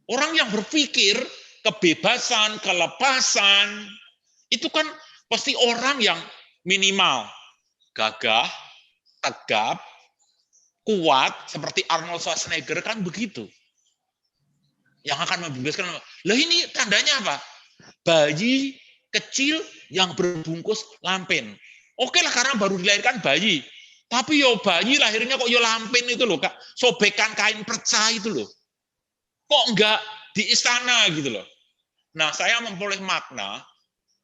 Orang yang berpikir kebebasan, kelepasan, itu kan pasti orang yang minimal gagah, tegap, kuat, seperti Arnold Schwarzenegger kan begitu. Yang akan membebaskan. Lah ini tandanya apa? Bayi kecil yang berbungkus lampin. Oke lah, karena baru dilahirkan bayi. Tapi yo bayi lahirnya kok yo lampin itu loh, Kak. Sobekan kain perca itu loh. Kok enggak di istana gitu loh. Nah, saya memperoleh makna,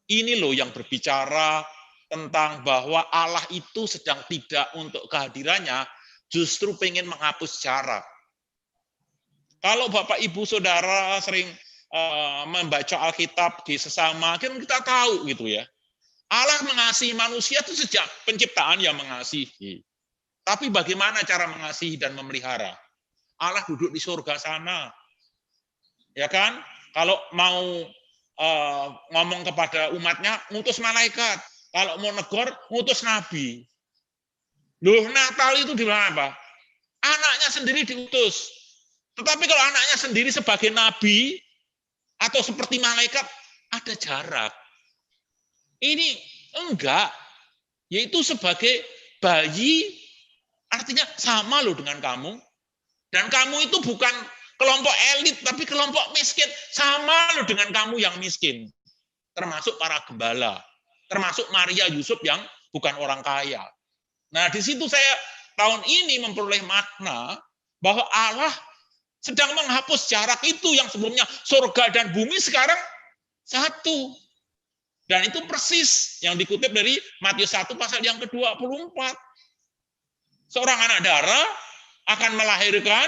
ini loh yang berbicara tentang bahwa Allah itu sedang tidak untuk kehadirannya, justru pengen menghapus jarak. Kalau Bapak Ibu Saudara sering membaca Alkitab di sesama, kan kita tahu gitu ya. Allah mengasihi manusia itu sejak penciptaan yang mengasihi. Tapi bagaimana cara mengasihi dan memelihara? Allah duduk di surga sana. Ya kan? Kalau mau ngomong kepada umatnya, ngutus malaikat. Kalau mau negor, ngutus nabi. Loh, Natal itu di mana apa? Anaknya sendiri diutus. Tetapi kalau anaknya sendiri sebagai nabi atau seperti malaikat, ada jarak. Ini enggak. Yaitu sebagai bayi, artinya sama loh dengan kamu. Dan kamu itu bukan kelompok elit, tapi kelompok miskin. Sama loh dengan kamu yang miskin. Termasuk para gembala. Termasuk Maria Yusuf yang bukan orang kaya. Nah, di situ saya tahun ini memperoleh makna bahwa Allah sedang menghapus jarak itu yang sebelumnya surga dan bumi sekarang satu. Dan itu persis yang dikutip dari Matius 1 pasal yang ke-24. Seorang anak darah akan melahirkan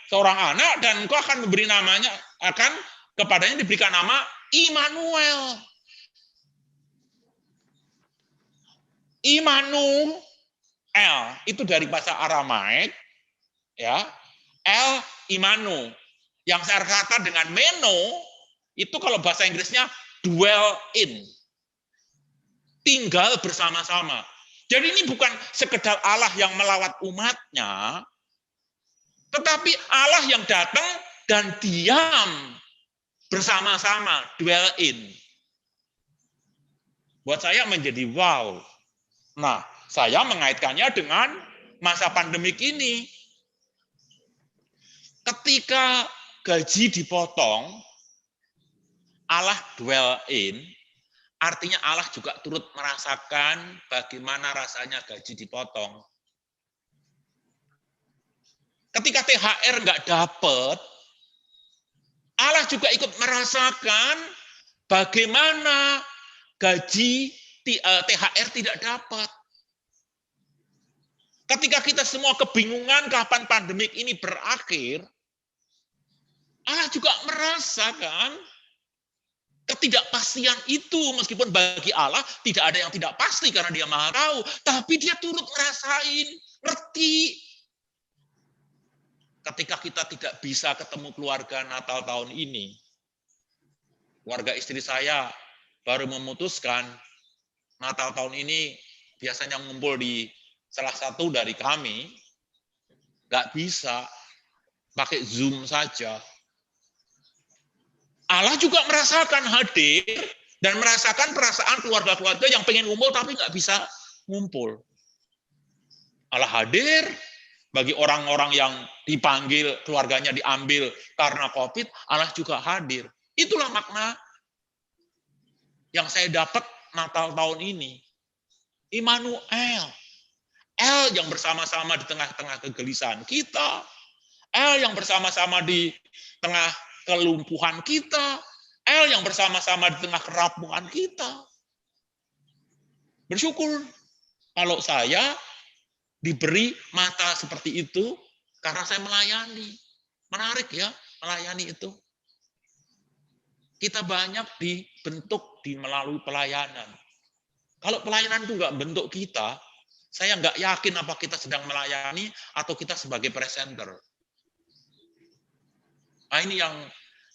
seorang anak dan engkau akan memberi namanya, akan kepadanya diberikan nama Immanuel. Imanu El itu dari bahasa Aramaik, ya. El imanu. Yang saya kata dengan meno itu kalau bahasa Inggrisnya dwell in. Tinggal bersama-sama. Jadi ini bukan sekedar Allah yang melawat umatnya, tetapi Allah yang datang dan diam bersama-sama, dwell in. Buat saya menjadi wow. Nah, saya mengaitkannya dengan masa pandemik ini. Ketika gaji dipotong, Allah dwell in, artinya Allah juga turut merasakan bagaimana rasanya gaji dipotong. Ketika THR nggak dapat, Allah juga ikut merasakan bagaimana gaji THR tidak dapat. Ketika kita semua kebingungan kapan pandemik ini berakhir, Allah juga merasakan ketidakpastian itu, meskipun bagi Allah tidak ada yang tidak pasti karena Dia Maha Tahu, tapi Dia turut ngerasain, ngerti. Ketika kita tidak bisa ketemu keluarga Natal tahun ini, keluarga istri saya baru memutuskan Natal tahun ini biasanya ngumpul di salah satu dari kami, nggak bisa, pakai Zoom saja. Allah juga merasakan hadir dan merasakan perasaan keluarga-keluarga yang pengen ngumpul tapi nggak bisa ngumpul. Allah hadir bagi orang-orang yang dipanggil, keluarganya diambil karena COVID, Allah juga hadir. Itulah makna yang saya dapat Natal tahun ini. Immanuel. El yang bersama-sama di tengah-tengah kegelisahan kita. El yang bersama-sama di tengah kelumpuhan kita. El yang bersama-sama di tengah kerapuhan kita. Bersyukur kalau saya diberi mata seperti itu karena saya melayani. Menarik ya, melayani itu. Kita banyak dibentuk melalui pelayanan. Kalau pelayanan itu nggak bentuk kita, saya nggak yakin apa kita sedang melayani atau kita sebagai presenter. Nah, ini yang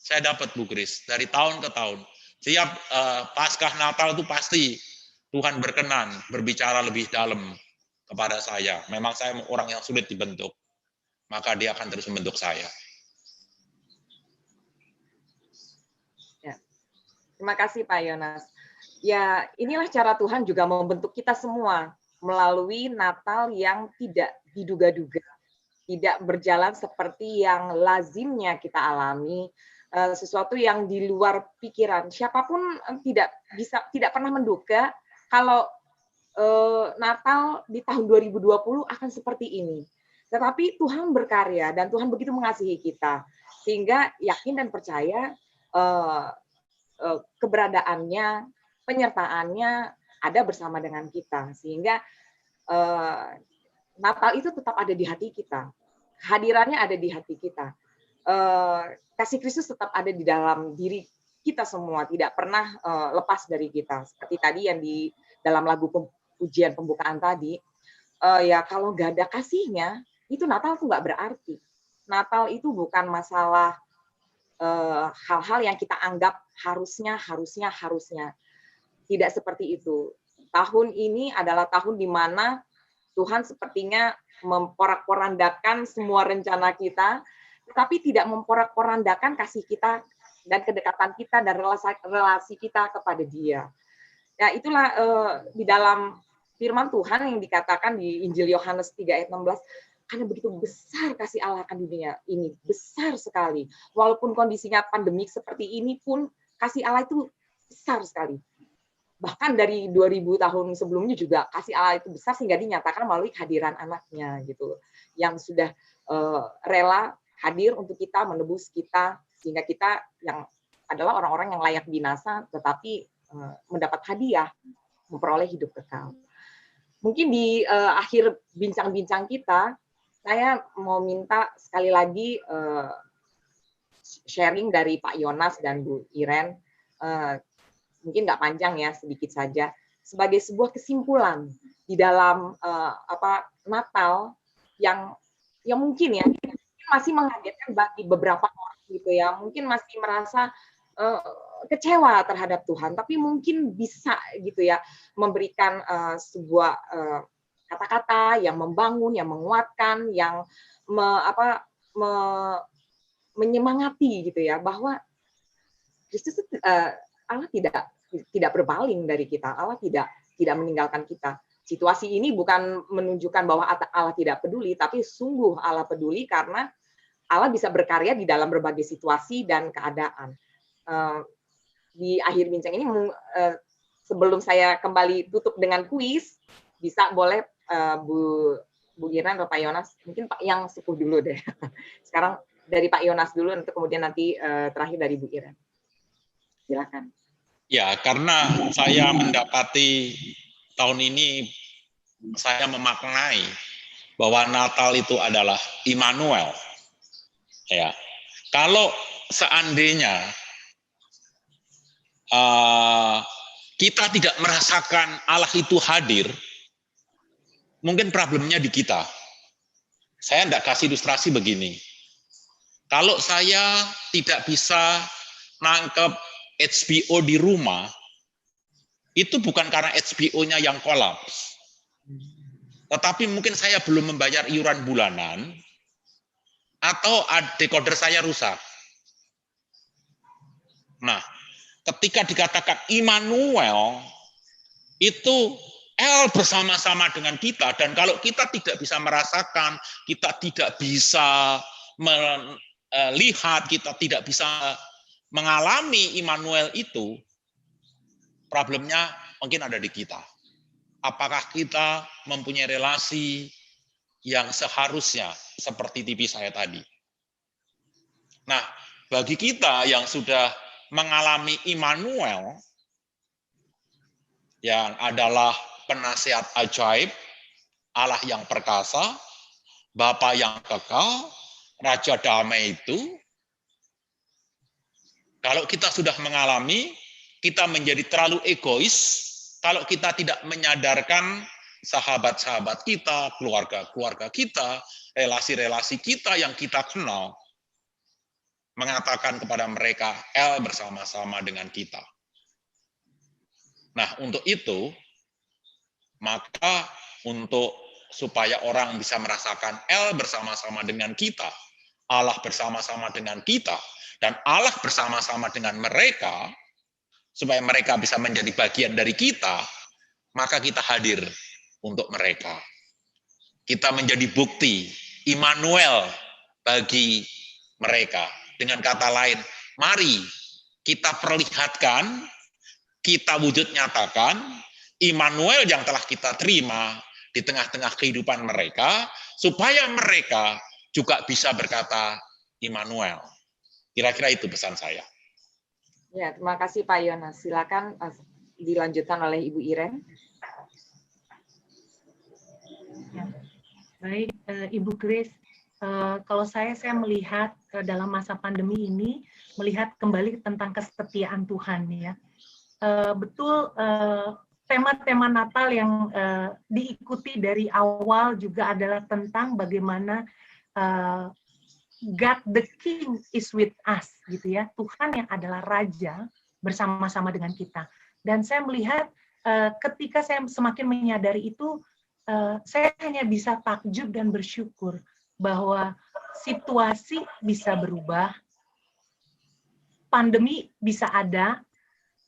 saya dapat, Bu Kris, dari tahun ke tahun. Setiap Paskah Natal itu pasti Tuhan berkenan berbicara lebih dalam kepada saya. Memang saya orang yang sulit dibentuk, maka Dia akan terus membentuk saya. Ya. Terima kasih Pak Yonas. Ya, inilah cara Tuhan juga membentuk kita semua melalui Natal yang tidak diduga-duga, tidak berjalan seperti yang lazimnya kita alami, sesuatu yang di luar pikiran. Siapapun tidak pernah menduga kalau Natal di tahun 2020 akan seperti ini. Tetapi Tuhan berkarya dan Tuhan begitu mengasihi kita sehingga yakin dan percaya keberadaannya, penyertaannya ada bersama dengan kita sehingga Natal itu tetap ada di hati kita, hadirannya ada di hati kita, kasih Kristus tetap ada di dalam diri kita semua, tidak pernah lepas dari kita. Seperti tadi yang di dalam lagu pujian pembukaan tadi, ya kalau nggak ada kasihnya, itu Natal tuh nggak berarti. Natal itu bukan masalah hal-hal yang kita anggap harusnya. Tidak seperti itu. Tahun ini adalah tahun di mana Tuhan sepertinya memporak-porandakan semua rencana kita, tetapi tidak memporak-porandakan kasih kita dan kedekatan kita dan relasi kita kepada Dia. Ya, itulah di dalam firman Tuhan yang dikatakan di Injil Yohanes 3 ayat 16, karena begitu besar kasih Allah akan dunia ini, besar sekali. Walaupun kondisinya pandemik seperti ini pun, kasih Allah itu besar sekali. Bahkan dari 2000 tahun sebelumnya juga kasih Allah itu besar sehingga dinyatakan melalui kehadiran anaknya gitu, yang sudah rela hadir untuk kita, menebus kita, sehingga kita yang adalah orang-orang yang layak binasa tetapi mendapat hadiah, memperoleh hidup kekal. Mungkin di akhir bincang-bincang kita, saya mau minta sekali lagi sharing dari Pak Yonas dan Bu Iren, mungkin nggak panjang ya, sedikit saja. sebagai sebuah kesimpulan di dalam Natal yang mungkin ya masih mengagetkan bagi beberapa orang gitu ya, mungkin masih merasa kecewa terhadap Tuhan, tapi mungkin bisa gitu ya memberikan sebuah kata-kata yang membangun, yang menguatkan, yang menyemangati gitu ya, bahwa Kristus Allah tidak berpaling dari kita, Allah tidak meninggalkan kita. Situasi ini bukan menunjukkan bahwa Allah tidak peduli, tapi sungguh Allah peduli karena Allah bisa berkarya di dalam berbagai situasi dan keadaan. Di akhir bincang ini, sebelum saya kembali tutup dengan kuis, bisa boleh Bu Iren atau Pak Yonas, mungkin Pak yang sepuh dulu deh. Sekarang dari Pak Yonas dulu, untuk kemudian nanti terakhir dari Bu Iren. Silakan. Ya, karena saya mendapati tahun ini, saya memaknai bahwa Natal itu adalah Immanuel. Ya, kalau seandainya kita tidak merasakan Allah itu hadir, mungkin problemnya di kita. Saya tidak kasih ilustrasi begini. Kalau saya tidak bisa nangkep HBO di rumah, itu bukan karena HBO-nya yang kolaps. Tetapi mungkin saya belum membayar iuran bulanan, atau decoder saya rusak. Nah, ketika dikatakan Immanuel, itu El bersama-sama dengan kita, dan kalau kita tidak bisa merasakan, kita tidak bisa melihat, kita tidak bisa mengalami Immanuel itu, problemnya mungkin ada di kita. Apakah kita mempunyai relasi yang seharusnya seperti TV saya tadi? Nah, bagi kita yang sudah mengalami Immanuel, yang adalah penasihat ajaib, Allah yang perkasa, Bapa yang kekal, Raja damai itu, kalau kita sudah mengalami, kita menjadi terlalu egois kalau kita tidak menyadarkan sahabat-sahabat kita, keluarga-keluarga kita, relasi-relasi kita yang kita kenal, mengatakan kepada mereka, El bersama-sama dengan kita. Nah, untuk itu, maka supaya orang bisa merasakan El bersama-sama dengan kita, Allah bersama-sama dengan kita, dan Allah bersama-sama dengan mereka, supaya mereka bisa menjadi bagian dari kita, maka kita hadir untuk mereka. Kita menjadi bukti Immanuel bagi mereka. Dengan kata lain, mari kita perlihatkan, kita wujud nyatakan Immanuel yang telah kita terima di tengah-tengah kehidupan mereka, supaya mereka juga bisa berkata Immanuel. Kira-kira itu pesan saya. Ya, terima kasih Pak Yonas. Silakan dilanjutkan oleh Ibu Iren. Ya. Baik, Ibu Grace, kalau saya melihat dalam masa pandemi ini, melihat kembali tentang kesetiaan Tuhan ya. Betul, tema-tema Natal yang diikuti dari awal juga adalah tentang bagaimana God the King is with us, gitu ya. Tuhan yang adalah Raja bersama-sama dengan kita. Dan saya melihat ketika saya semakin menyadari itu, saya hanya bisa takjub dan bersyukur bahwa situasi bisa berubah, pandemi bisa ada,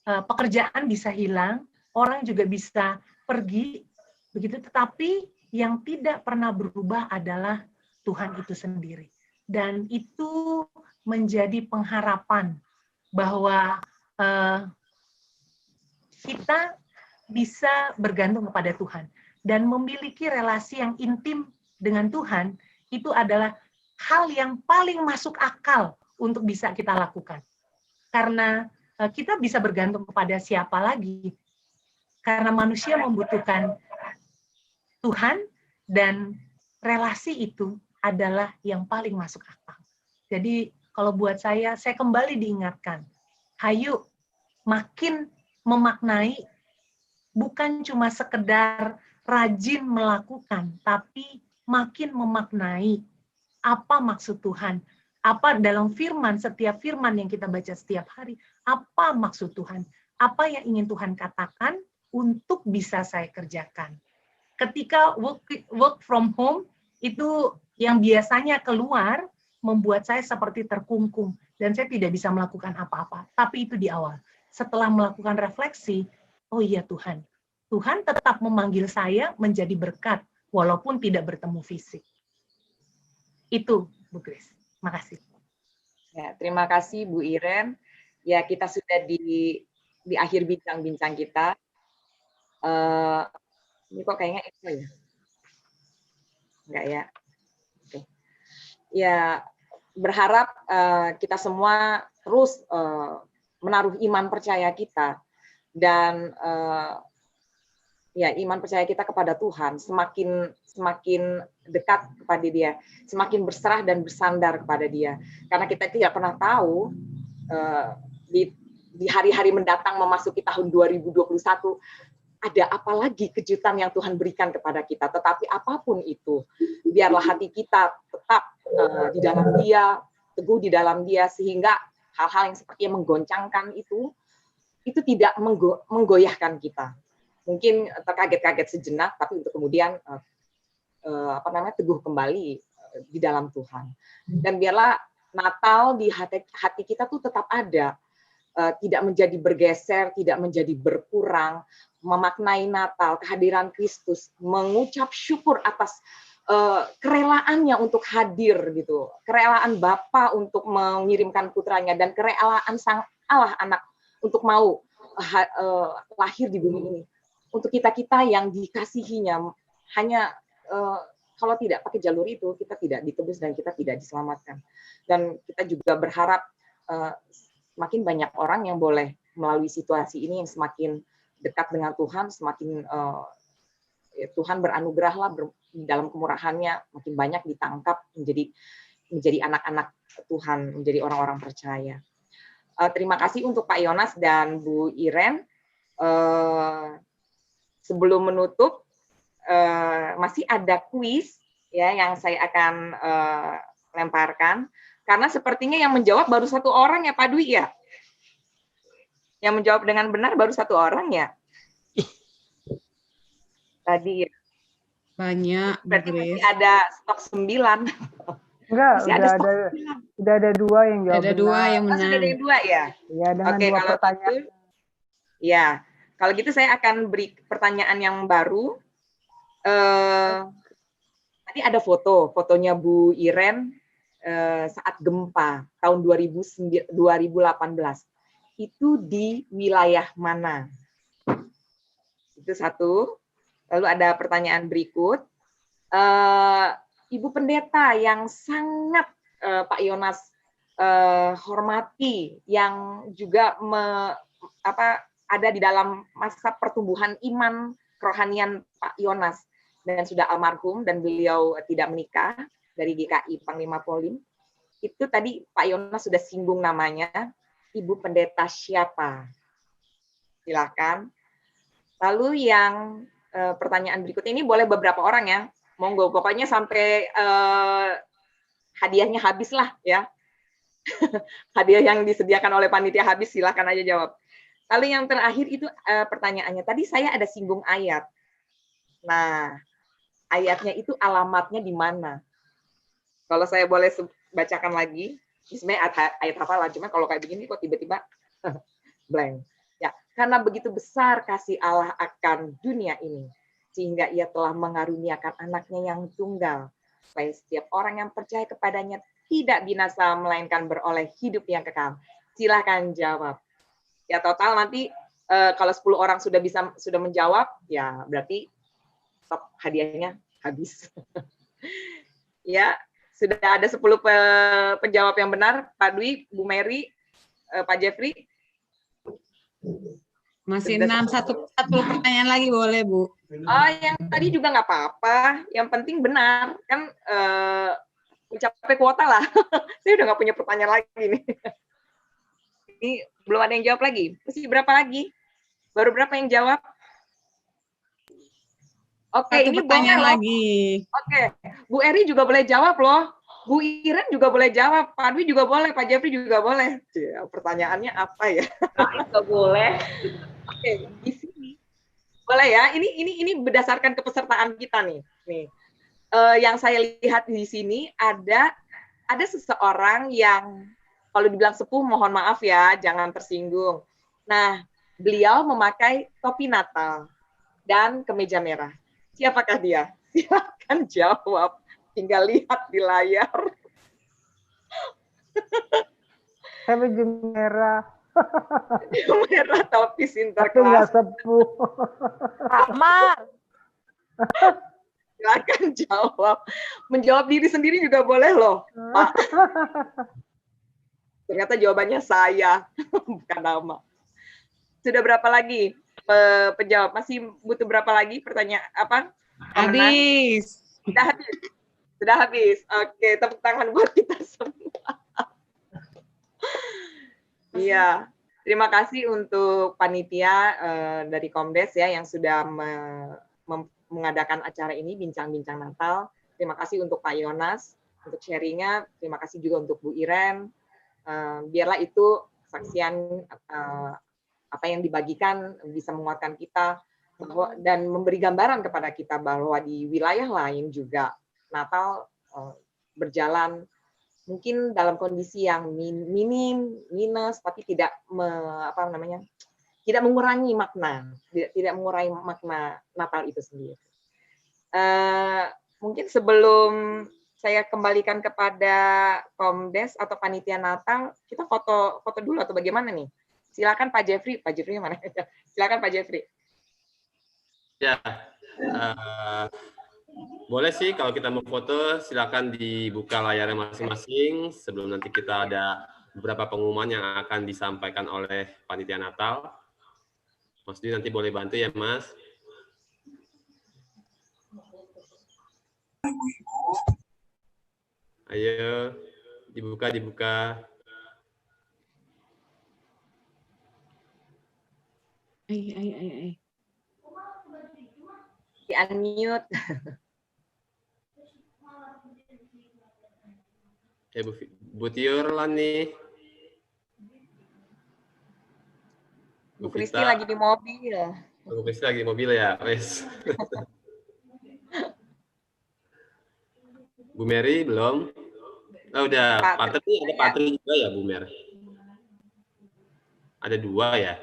pekerjaan bisa hilang, orang juga bisa pergi, begitu. Tetapi yang tidak pernah berubah adalah Tuhan itu sendiri. Dan itu menjadi pengharapan bahwa kita bisa bergantung kepada Tuhan dan memiliki relasi yang intim dengan Tuhan. Itu adalah hal yang paling masuk akal untuk bisa kita lakukan. Karena kita bisa bergantung kepada siapa lagi? Karena manusia membutuhkan Tuhan, dan relasi itu adalah yang paling masuk akal. Jadi kalau buat saya kembali diingatkan, hayu makin memaknai bukan cuma sekedar rajin melakukan, tapi makin memaknai apa maksud Tuhan, apa dalam firman, setiap firman yang kita baca setiap hari, apa maksud Tuhan, apa yang ingin Tuhan katakan untuk bisa saya kerjakan. Ketika work from home, itu yang biasanya keluar, membuat saya seperti terkungkung, dan saya tidak bisa melakukan apa-apa. Tapi itu di awal. Setelah melakukan refleksi, oh iya Tuhan, Tuhan tetap memanggil saya menjadi berkat, walaupun tidak bertemu fisik. Itu, Bu Grace. Makasih. Ya, terima kasih Bu Iren. Ya, kita sudah di akhir bincang-bincang kita. Ini kok kayaknya echo ya? Enggak ya? Oke. Ya, berharap kita semua terus menaruh iman percaya kita, dan ya iman percaya kita kepada Tuhan semakin dekat kepada Dia, semakin berserah dan bersandar kepada Dia. Karena kita tidak pernah tahu di hari-hari mendatang memasuki tahun 2021 ada apa lagi kejutan yang Tuhan berikan kepada kita. Tetapi apapun itu, biarlah hati kita tetap di dalam Dia, teguh di dalam Dia, sehingga hal-hal yang seperti yang menggoncangkan itu tidak menggoyahkan kita. Mungkin terkaget-kaget sejenak, tapi untuk kemudian teguh kembali di dalam Tuhan. Dan biarlah Natal di hati kita tuh tetap ada, tidak menjadi bergeser, tidak menjadi berkurang, memaknai Natal, kehadiran Kristus, mengucap syukur atas kerelaannya untuk hadir gitu, kerelaan Bapa untuk mengirimkan putranya, dan kerelaan Sang Allah Anak untuk mau lahir di bumi ini. Untuk kita-kita yang dikasihinya, hanya kalau tidak pakai jalur itu, kita tidak ditebus dan kita tidak diselamatkan. Dan kita juga berharap semakin banyak orang yang boleh melalui situasi ini, yang semakin dekat dengan Tuhan, semakin Tuhan beranugerahlah di dalam kemurahannya, makin banyak ditangkap menjadi anak-anak Tuhan, menjadi orang-orang percaya. Terima kasih untuk Pak Yonas dan Bu Iren. Sebelum menutup, masih ada kuis ya yang saya akan lemparkan, karena sepertinya yang menjawab baru satu orang ya Pak Dwi ya. Yang menjawab dengan benar baru satu orang ya. Tadi ya. Banyak. Berarti masih ada stok 9. Enggak, udah ada 2 yang jawab. Ada 2 yang menang. Sudah ada 2 ya? Iya, dengan Oke, 2 kalau pertanyaan. gitu, ya, kalau gitu saya akan beri pertanyaan yang baru. Tadi ada fotonya Bu Iren saat gempa tahun 2018. Itu di wilayah mana? Itu satu. Lalu ada pertanyaan berikut. Ibu Pendeta yang sangat Pak Yonas hormati, yang juga ada di dalam masa pertumbuhan iman kerohanian Pak Yonas, dan sudah almarhum dan beliau tidak menikah, dari GKI Panglima Polim. Itu tadi Pak Yonas sudah singgung namanya. Ibu Pendeta siapa? Silakan. Lalu yang pertanyaan berikutnya ini boleh beberapa orang ya. Monggo, pokoknya sampai hadiahnya habis lah ya. Hadiah yang disediakan oleh panitia habis, silakan aja jawab. Lalu yang terakhir itu pertanyaannya. Tadi saya ada singgung ayat. Nah, ayatnya itu alamatnya di mana? Kalau saya boleh bacakan lagi. Sebenarnya ayat hafalan, cuma kalau kayak begini kok tiba-tiba blank. Ya, karena begitu besar kasih Allah akan dunia ini, sehingga Ia telah mengaruniakan anaknya yang tunggal, supaya setiap orang yang percaya kepadanya tidak binasa, melainkan beroleh hidup yang kekal. Silakan jawab. Ya, total nanti kalau 10 orang sudah menjawab, ya berarti stok hadiahnya habis. Ya, sudah ada 10 penjawab yang benar, Pak Dwi, Bu Mary, Pak Jeffrey. Masih 6, satu pertanyaan lagi boleh, Bu? Oh, yang tadi juga nggak apa-apa. Yang penting benar. Kan mencapai kuota lah. Saya udah nggak punya pertanyaan lagi nih. Ini belum ada yang jawab lagi. Masih berapa lagi? Baru berapa yang jawab? Oke, Satu ini pertanyaan boleh loh. lagi. Oke, Bu Eri juga boleh jawab loh. Bu Iren juga boleh jawab, Pak Dwi juga boleh, Pak Jeffrey juga boleh. Pertanyaannya apa ya? Nggak boleh. Oke, di sini boleh ya. Ini berdasarkan kepesertaan kita nih. Yang saya lihat di sini ada seseorang yang kalau dibilang sepuh mohon maaf ya, jangan tersinggung. Nah, beliau memakai topi Natal dan kemeja merah. Siapakah dia? Silakan jawab. Tinggal lihat di layar. Saya baju merah. Merah topi Tapi Sinterklas. nggak sepuh. Amar. Silakan jawab. Menjawab diri sendiri juga boleh loh, Pak. Ternyata jawabannya saya, bukan nama. Sudah berapa lagi penjawab? Masih butuh berapa lagi pertanyaan apa? Pemenang? Habis. Sudah habis. Sudah habis. Oke, tepuk tangan buat kita semua. Iya. Terima kasih untuk panitia dari Komdes ya yang sudah mengadakan acara ini, bincang-bincang Natal. Terima kasih untuk Pak Yonas untuk sharingnya. Terima kasih juga untuk Bu Iren. Biarlah itu kesaksian apa yang dibagikan bisa menguatkan kita dan memberi gambaran kepada kita bahwa di wilayah lain juga Natal berjalan mungkin dalam kondisi yang minus, tapi tidak tidak mengurangi makna, tidak mengurangi makna Natal itu sendiri. Mungkin sebelum saya kembalikan kepada Komdes atau panitia Natal, kita foto dulu atau bagaimana nih? Silakan Pak Jeffrey. Pak Jeffrey mana? Silakan Pak Jeffrey. Ya, boleh sih kalau kita mau foto, silakan dibuka layarnya masing-masing sebelum nanti kita ada beberapa pengumuman yang akan disampaikan oleh panitia Natal. Mas Dwi nanti boleh bantu ya, Mas. Ayo, dibuka. Ay. Di unmute. Ya, Bu Tiur lah nih. Bu Kristi lagi di mobil. Bu Kristi lagi di mobil ya, wes. Bu Mary belum? Oh, udah. Patri ada Patri juga ya, Bu Mer? Ada 2 ya?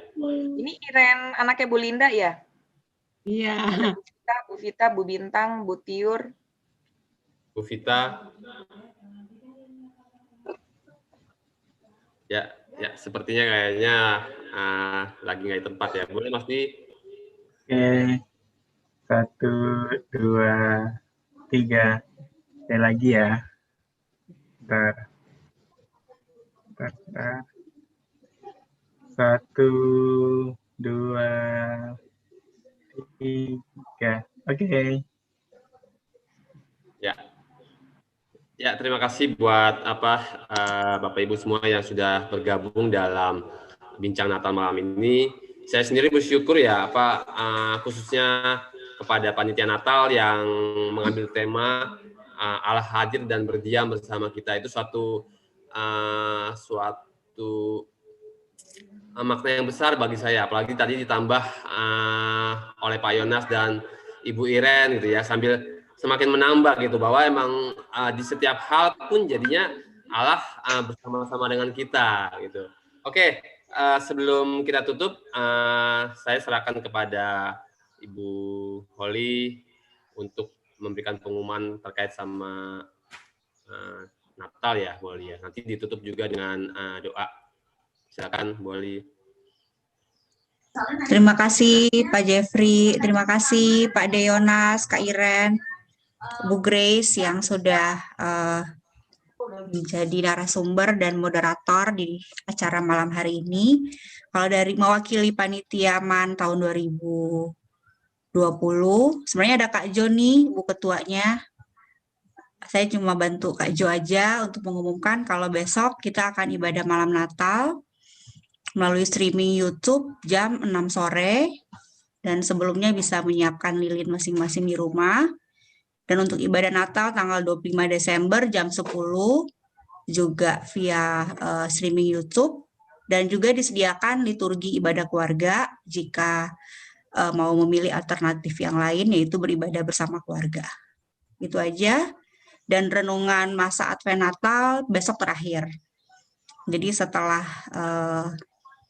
Ini Iren anaknya Bu Linda ya? Iya. Bu Vita, Bu Bintang, Bu Tiur. Bu Vita. Ya, sepertinya kayaknya lagi nggak di tempat ya. Boleh Mas Di? Oke. 1, 2, 3. Saya lagi ya. Bentar. 1, 2, 3. Oke. Ya, terima kasih buat Bapak Ibu semua yang sudah bergabung dalam bincang Natal malam ini. Saya sendiri bersyukur ya khususnya kepada panitia Natal yang mengambil tema Allah hadir dan berdiam bersama kita. Itu suatu makna yang besar bagi saya, apalagi tadi ditambah oleh Pak Yonas dan Ibu Iren gitu ya, sambil semakin menambah gitu bahwa emang di setiap hal pun jadinya Allah bersama-sama dengan kita gitu. Oke, sebelum kita tutup, saya serahkan kepada Ibu Holly untuk memberikan pengumuman terkait sama Natal ya, Bu Holly ya. Nanti ditutup juga dengan doa. Silakan, Bu Holly. Terima kasih Pak Jeffrey, terima kasih Pak Deyonas, Kak Iren, Bu Grace yang sudah menjadi narasumber dan moderator di acara malam hari ini. Kalau dari mewakili panitia MAN tahun 2020, sebenarnya ada Kak Jo nih, Bu Ketuanya. Saya cuma bantu Kak Jo aja untuk mengumumkan kalau besok kita akan ibadah malam Natal melalui streaming YouTube jam 6 sore. dan sebelumnya bisa menyiapkan lilin masing-masing di rumah. Dan untuk ibadah Natal tanggal 25 Desember jam 10 juga via streaming YouTube, dan juga disediakan liturgi ibadah keluarga jika mau memilih alternatif yang lain, yaitu beribadah bersama keluarga. Itu aja. Dan renungan masa Advent Natal besok terakhir. Jadi setelah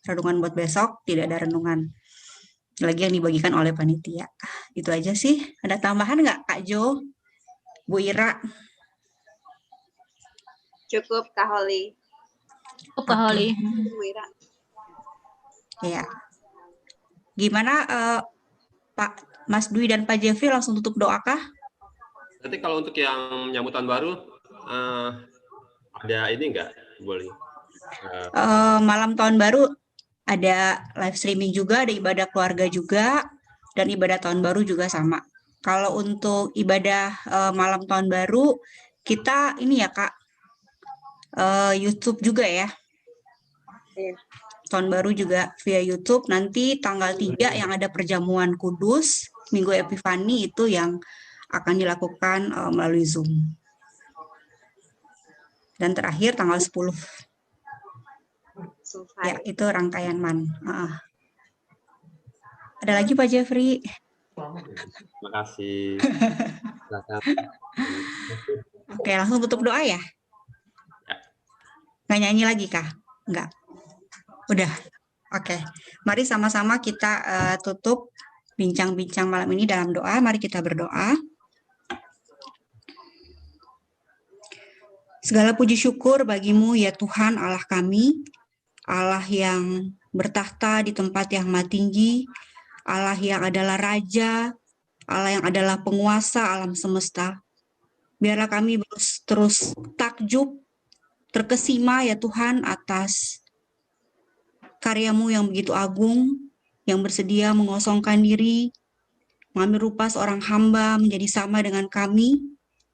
renungan buat besok tidak ada renungan lagi yang dibagikan oleh panitia. Itu aja sih. Ada tambahan nggak Kak Jo, Bu Ira? Cukup Kak Holly. Cukup Kak Holly. Bu Ira. Ya. Gimana Pak Mas Dwi dan Pak Jeffrey, langsung tutup doa kah? Nanti kalau untuk yang menyambut tahun baru, ada ini enggak? Boleh. Malam tahun baru ada live streaming juga, ada ibadah keluarga juga, dan ibadah tahun baru juga sama. Kalau untuk ibadah malam tahun baru, kita ini ya Kak, YouTube juga ya. Tahun baru juga via YouTube. Nanti tanggal 3 yang ada perjamuan kudus, Minggu Epifani itu yang akan dilakukan melalui Zoom. Dan terakhir tanggal 10. Ya, itu rangkaian MAN. Ada lagi Pak Jeffrey? Terima kasih. Oke, langsung tutup doa ya? Nggak nyanyi lagi kah? Enggak. Udah. Oke. Mari sama-sama kita tutup bincang-bincang malam ini dalam doa. Mari kita berdoa. Segala puji syukur bagimu ya Tuhan Allah kami, Allah yang bertahta di tempat yang maha tinggi, Allah yang adalah Raja, Allah yang adalah penguasa alam semesta. Biarlah kami terus takjub, terkesima ya Tuhan atas karyamu yang begitu agung, yang bersedia mengosongkan diri, mengambil rupa seorang hamba menjadi sama dengan kami,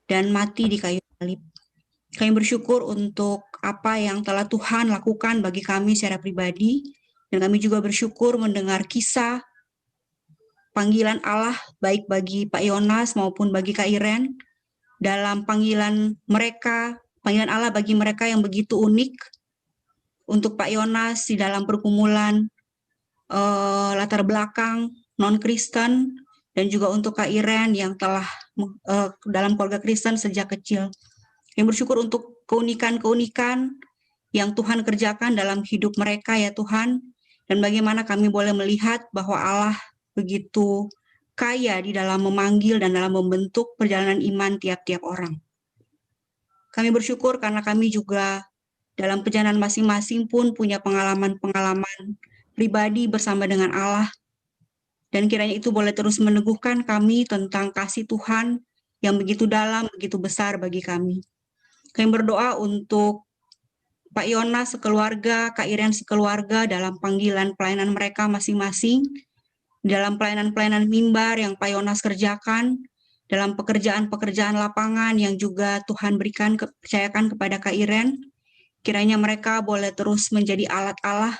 dan mati di kayu salib. Kami bersyukur untuk apa yang telah Tuhan lakukan bagi kami secara pribadi, dan kami juga bersyukur mendengar kisah panggilan Allah, baik bagi Pak Yonas maupun bagi Kak Iren, dalam panggilan mereka, panggilan Allah bagi mereka yang begitu unik. Untuk Pak Yonas di dalam pergumulan latar belakang non-Kristen, dan juga untuk Kak Iren yang telah dalam keluarga Kristen sejak kecil. Yang bersyukur untuk keunikan-keunikan yang Tuhan kerjakan dalam hidup mereka ya Tuhan, dan bagaimana kami boleh melihat bahwa Allah begitu kaya di dalam memanggil dan dalam membentuk perjalanan iman tiap-tiap orang. Kami bersyukur karena kami juga dalam perjalanan masing-masing pun punya pengalaman-pengalaman pribadi bersama dengan Allah, dan kiranya itu boleh terus meneguhkan kami tentang kasih Tuhan yang begitu dalam, begitu besar bagi kami. Kami berdoa untuk Pak Yonas sekeluarga, Kak Iren sekeluarga dalam panggilan pelayanan mereka masing-masing, dalam pelayanan-pelayanan mimbar yang Pak Yonas kerjakan, dalam pekerjaan-pekerjaan lapangan yang juga Tuhan berikan, percayakan kepada Kak Iren. Kiranya mereka boleh terus menjadi alat Allah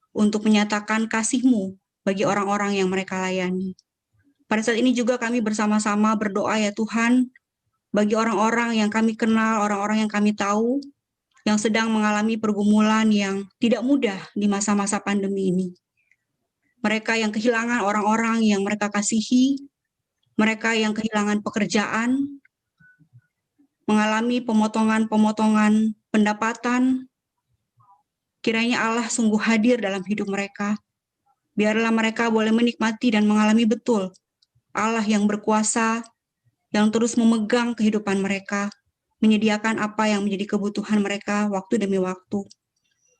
untuk menyatakan kasih-Mu bagi orang-orang yang mereka layani. Pada saat ini juga kami bersama-sama berdoa ya Tuhan, bagi orang-orang yang kami kenal, orang-orang yang kami tahu, yang sedang mengalami pergumulan yang tidak mudah di masa-masa pandemi ini. Mereka yang kehilangan orang-orang yang mereka kasihi, mereka yang kehilangan pekerjaan, mengalami pemotongan-pemotongan pendapatan. Kiranya Allah sungguh hadir dalam hidup mereka. Biarlah mereka boleh menikmati dan mengalami betul Allah yang berkuasa, yang terus memegang kehidupan mereka, menyediakan apa yang menjadi kebutuhan mereka waktu demi waktu.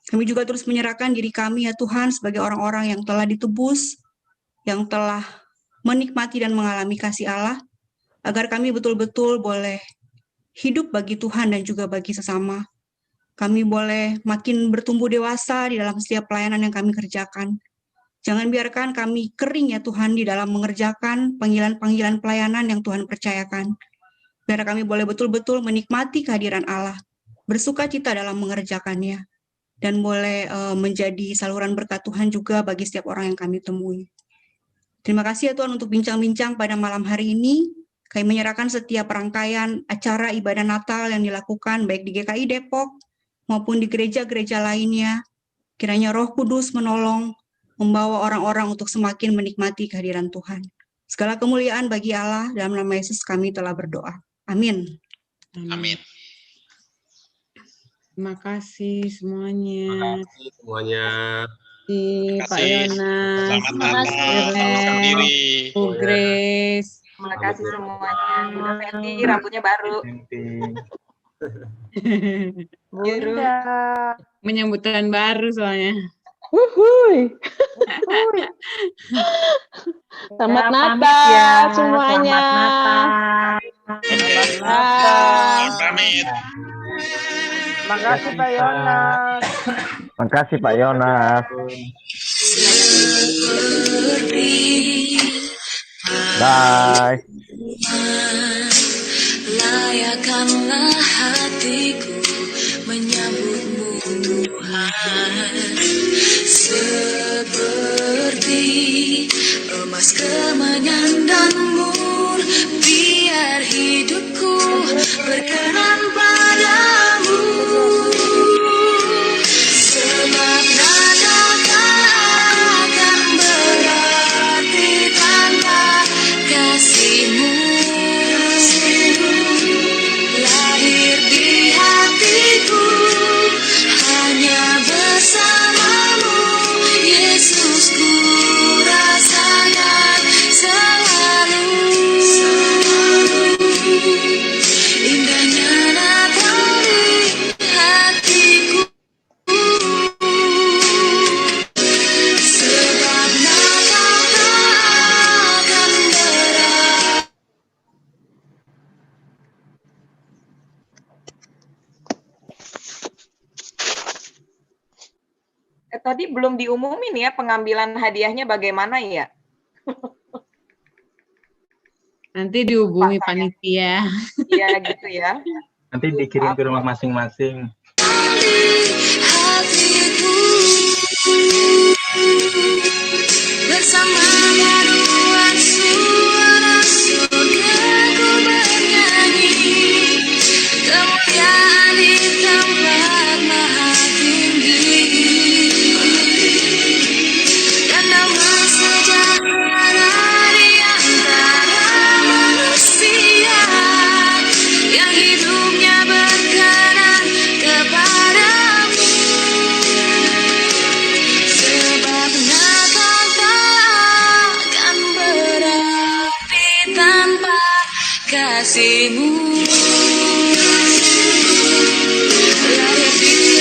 Kami juga terus menyerahkan diri kami ya Tuhan sebagai orang-orang yang telah ditebus, yang telah menikmati dan mengalami kasih Allah, agar kami betul-betul boleh hidup bagi Tuhan dan juga bagi sesama. Kami boleh makin bertumbuh dewasa di dalam setiap pelayanan yang kami kerjakan. Jangan biarkan kami kering ya Tuhan di dalam mengerjakan panggilan-panggilan pelayanan yang Tuhan percayakan. Biar kami boleh betul-betul menikmati kehadiran Allah, bersuka cita dalam mengerjakannya, dan boleh menjadi saluran berkat Tuhan juga bagi setiap orang yang kami temui. Terima kasih ya Tuhan untuk bincang-bincang pada malam hari ini. Kami menyerahkan setiap rangkaian acara ibadah Natal yang dilakukan baik di GKI Depok maupun di gereja-gereja lainnya. Kiranya Roh Kudus menolong, membawa orang-orang untuk semakin menikmati kehadiran Tuhan. Segala kemuliaan bagi Allah, dalam nama Yesus kami telah berdoa. Amin. Amin. Terima kasih semuanya. Terima kasih semuanya. Pak Yonas. Selamat Natal. Selamat diri. Bu Grace. Terima kasih semuanya. Bunda Fenty, rambutnya baru. Bunda. Menyambut tahun baru soalnya. Wuhui. Selamat Natal ya. semuanya. Selamat Natal. Pamit. Makasih Pak Yonas. Makasih Pak Yonas. Bye. Layakanlah hatiku menyambutmu Tuhan, seperti emas kemenyan dan mur, biar hidupku berkenan padamu. Sebab Natal takkan berarti tanpa kasih-Mu. Lahir di hatiku hanya bersama-Mu, Yesus, ku rasakan selalu. Indahnya Natal di hatiku, sebab Natal takkan berakhir. Tadi belum diumumin ya pengambilan hadiahnya bagaimana ya? Nanti dihubungi panitia. Iya gitu ya. Nanti dikirim ke rumah masing-masing. Hatiku bersama paduan suara surga ku bernyanyi, kemuliaan di tempat maha tinggi, dan damai sejahtera di antara manusia yang hidupnya berkenan kepadamu. Sebab Natal takkan berarti tanpa kasih-Mu. Lahir di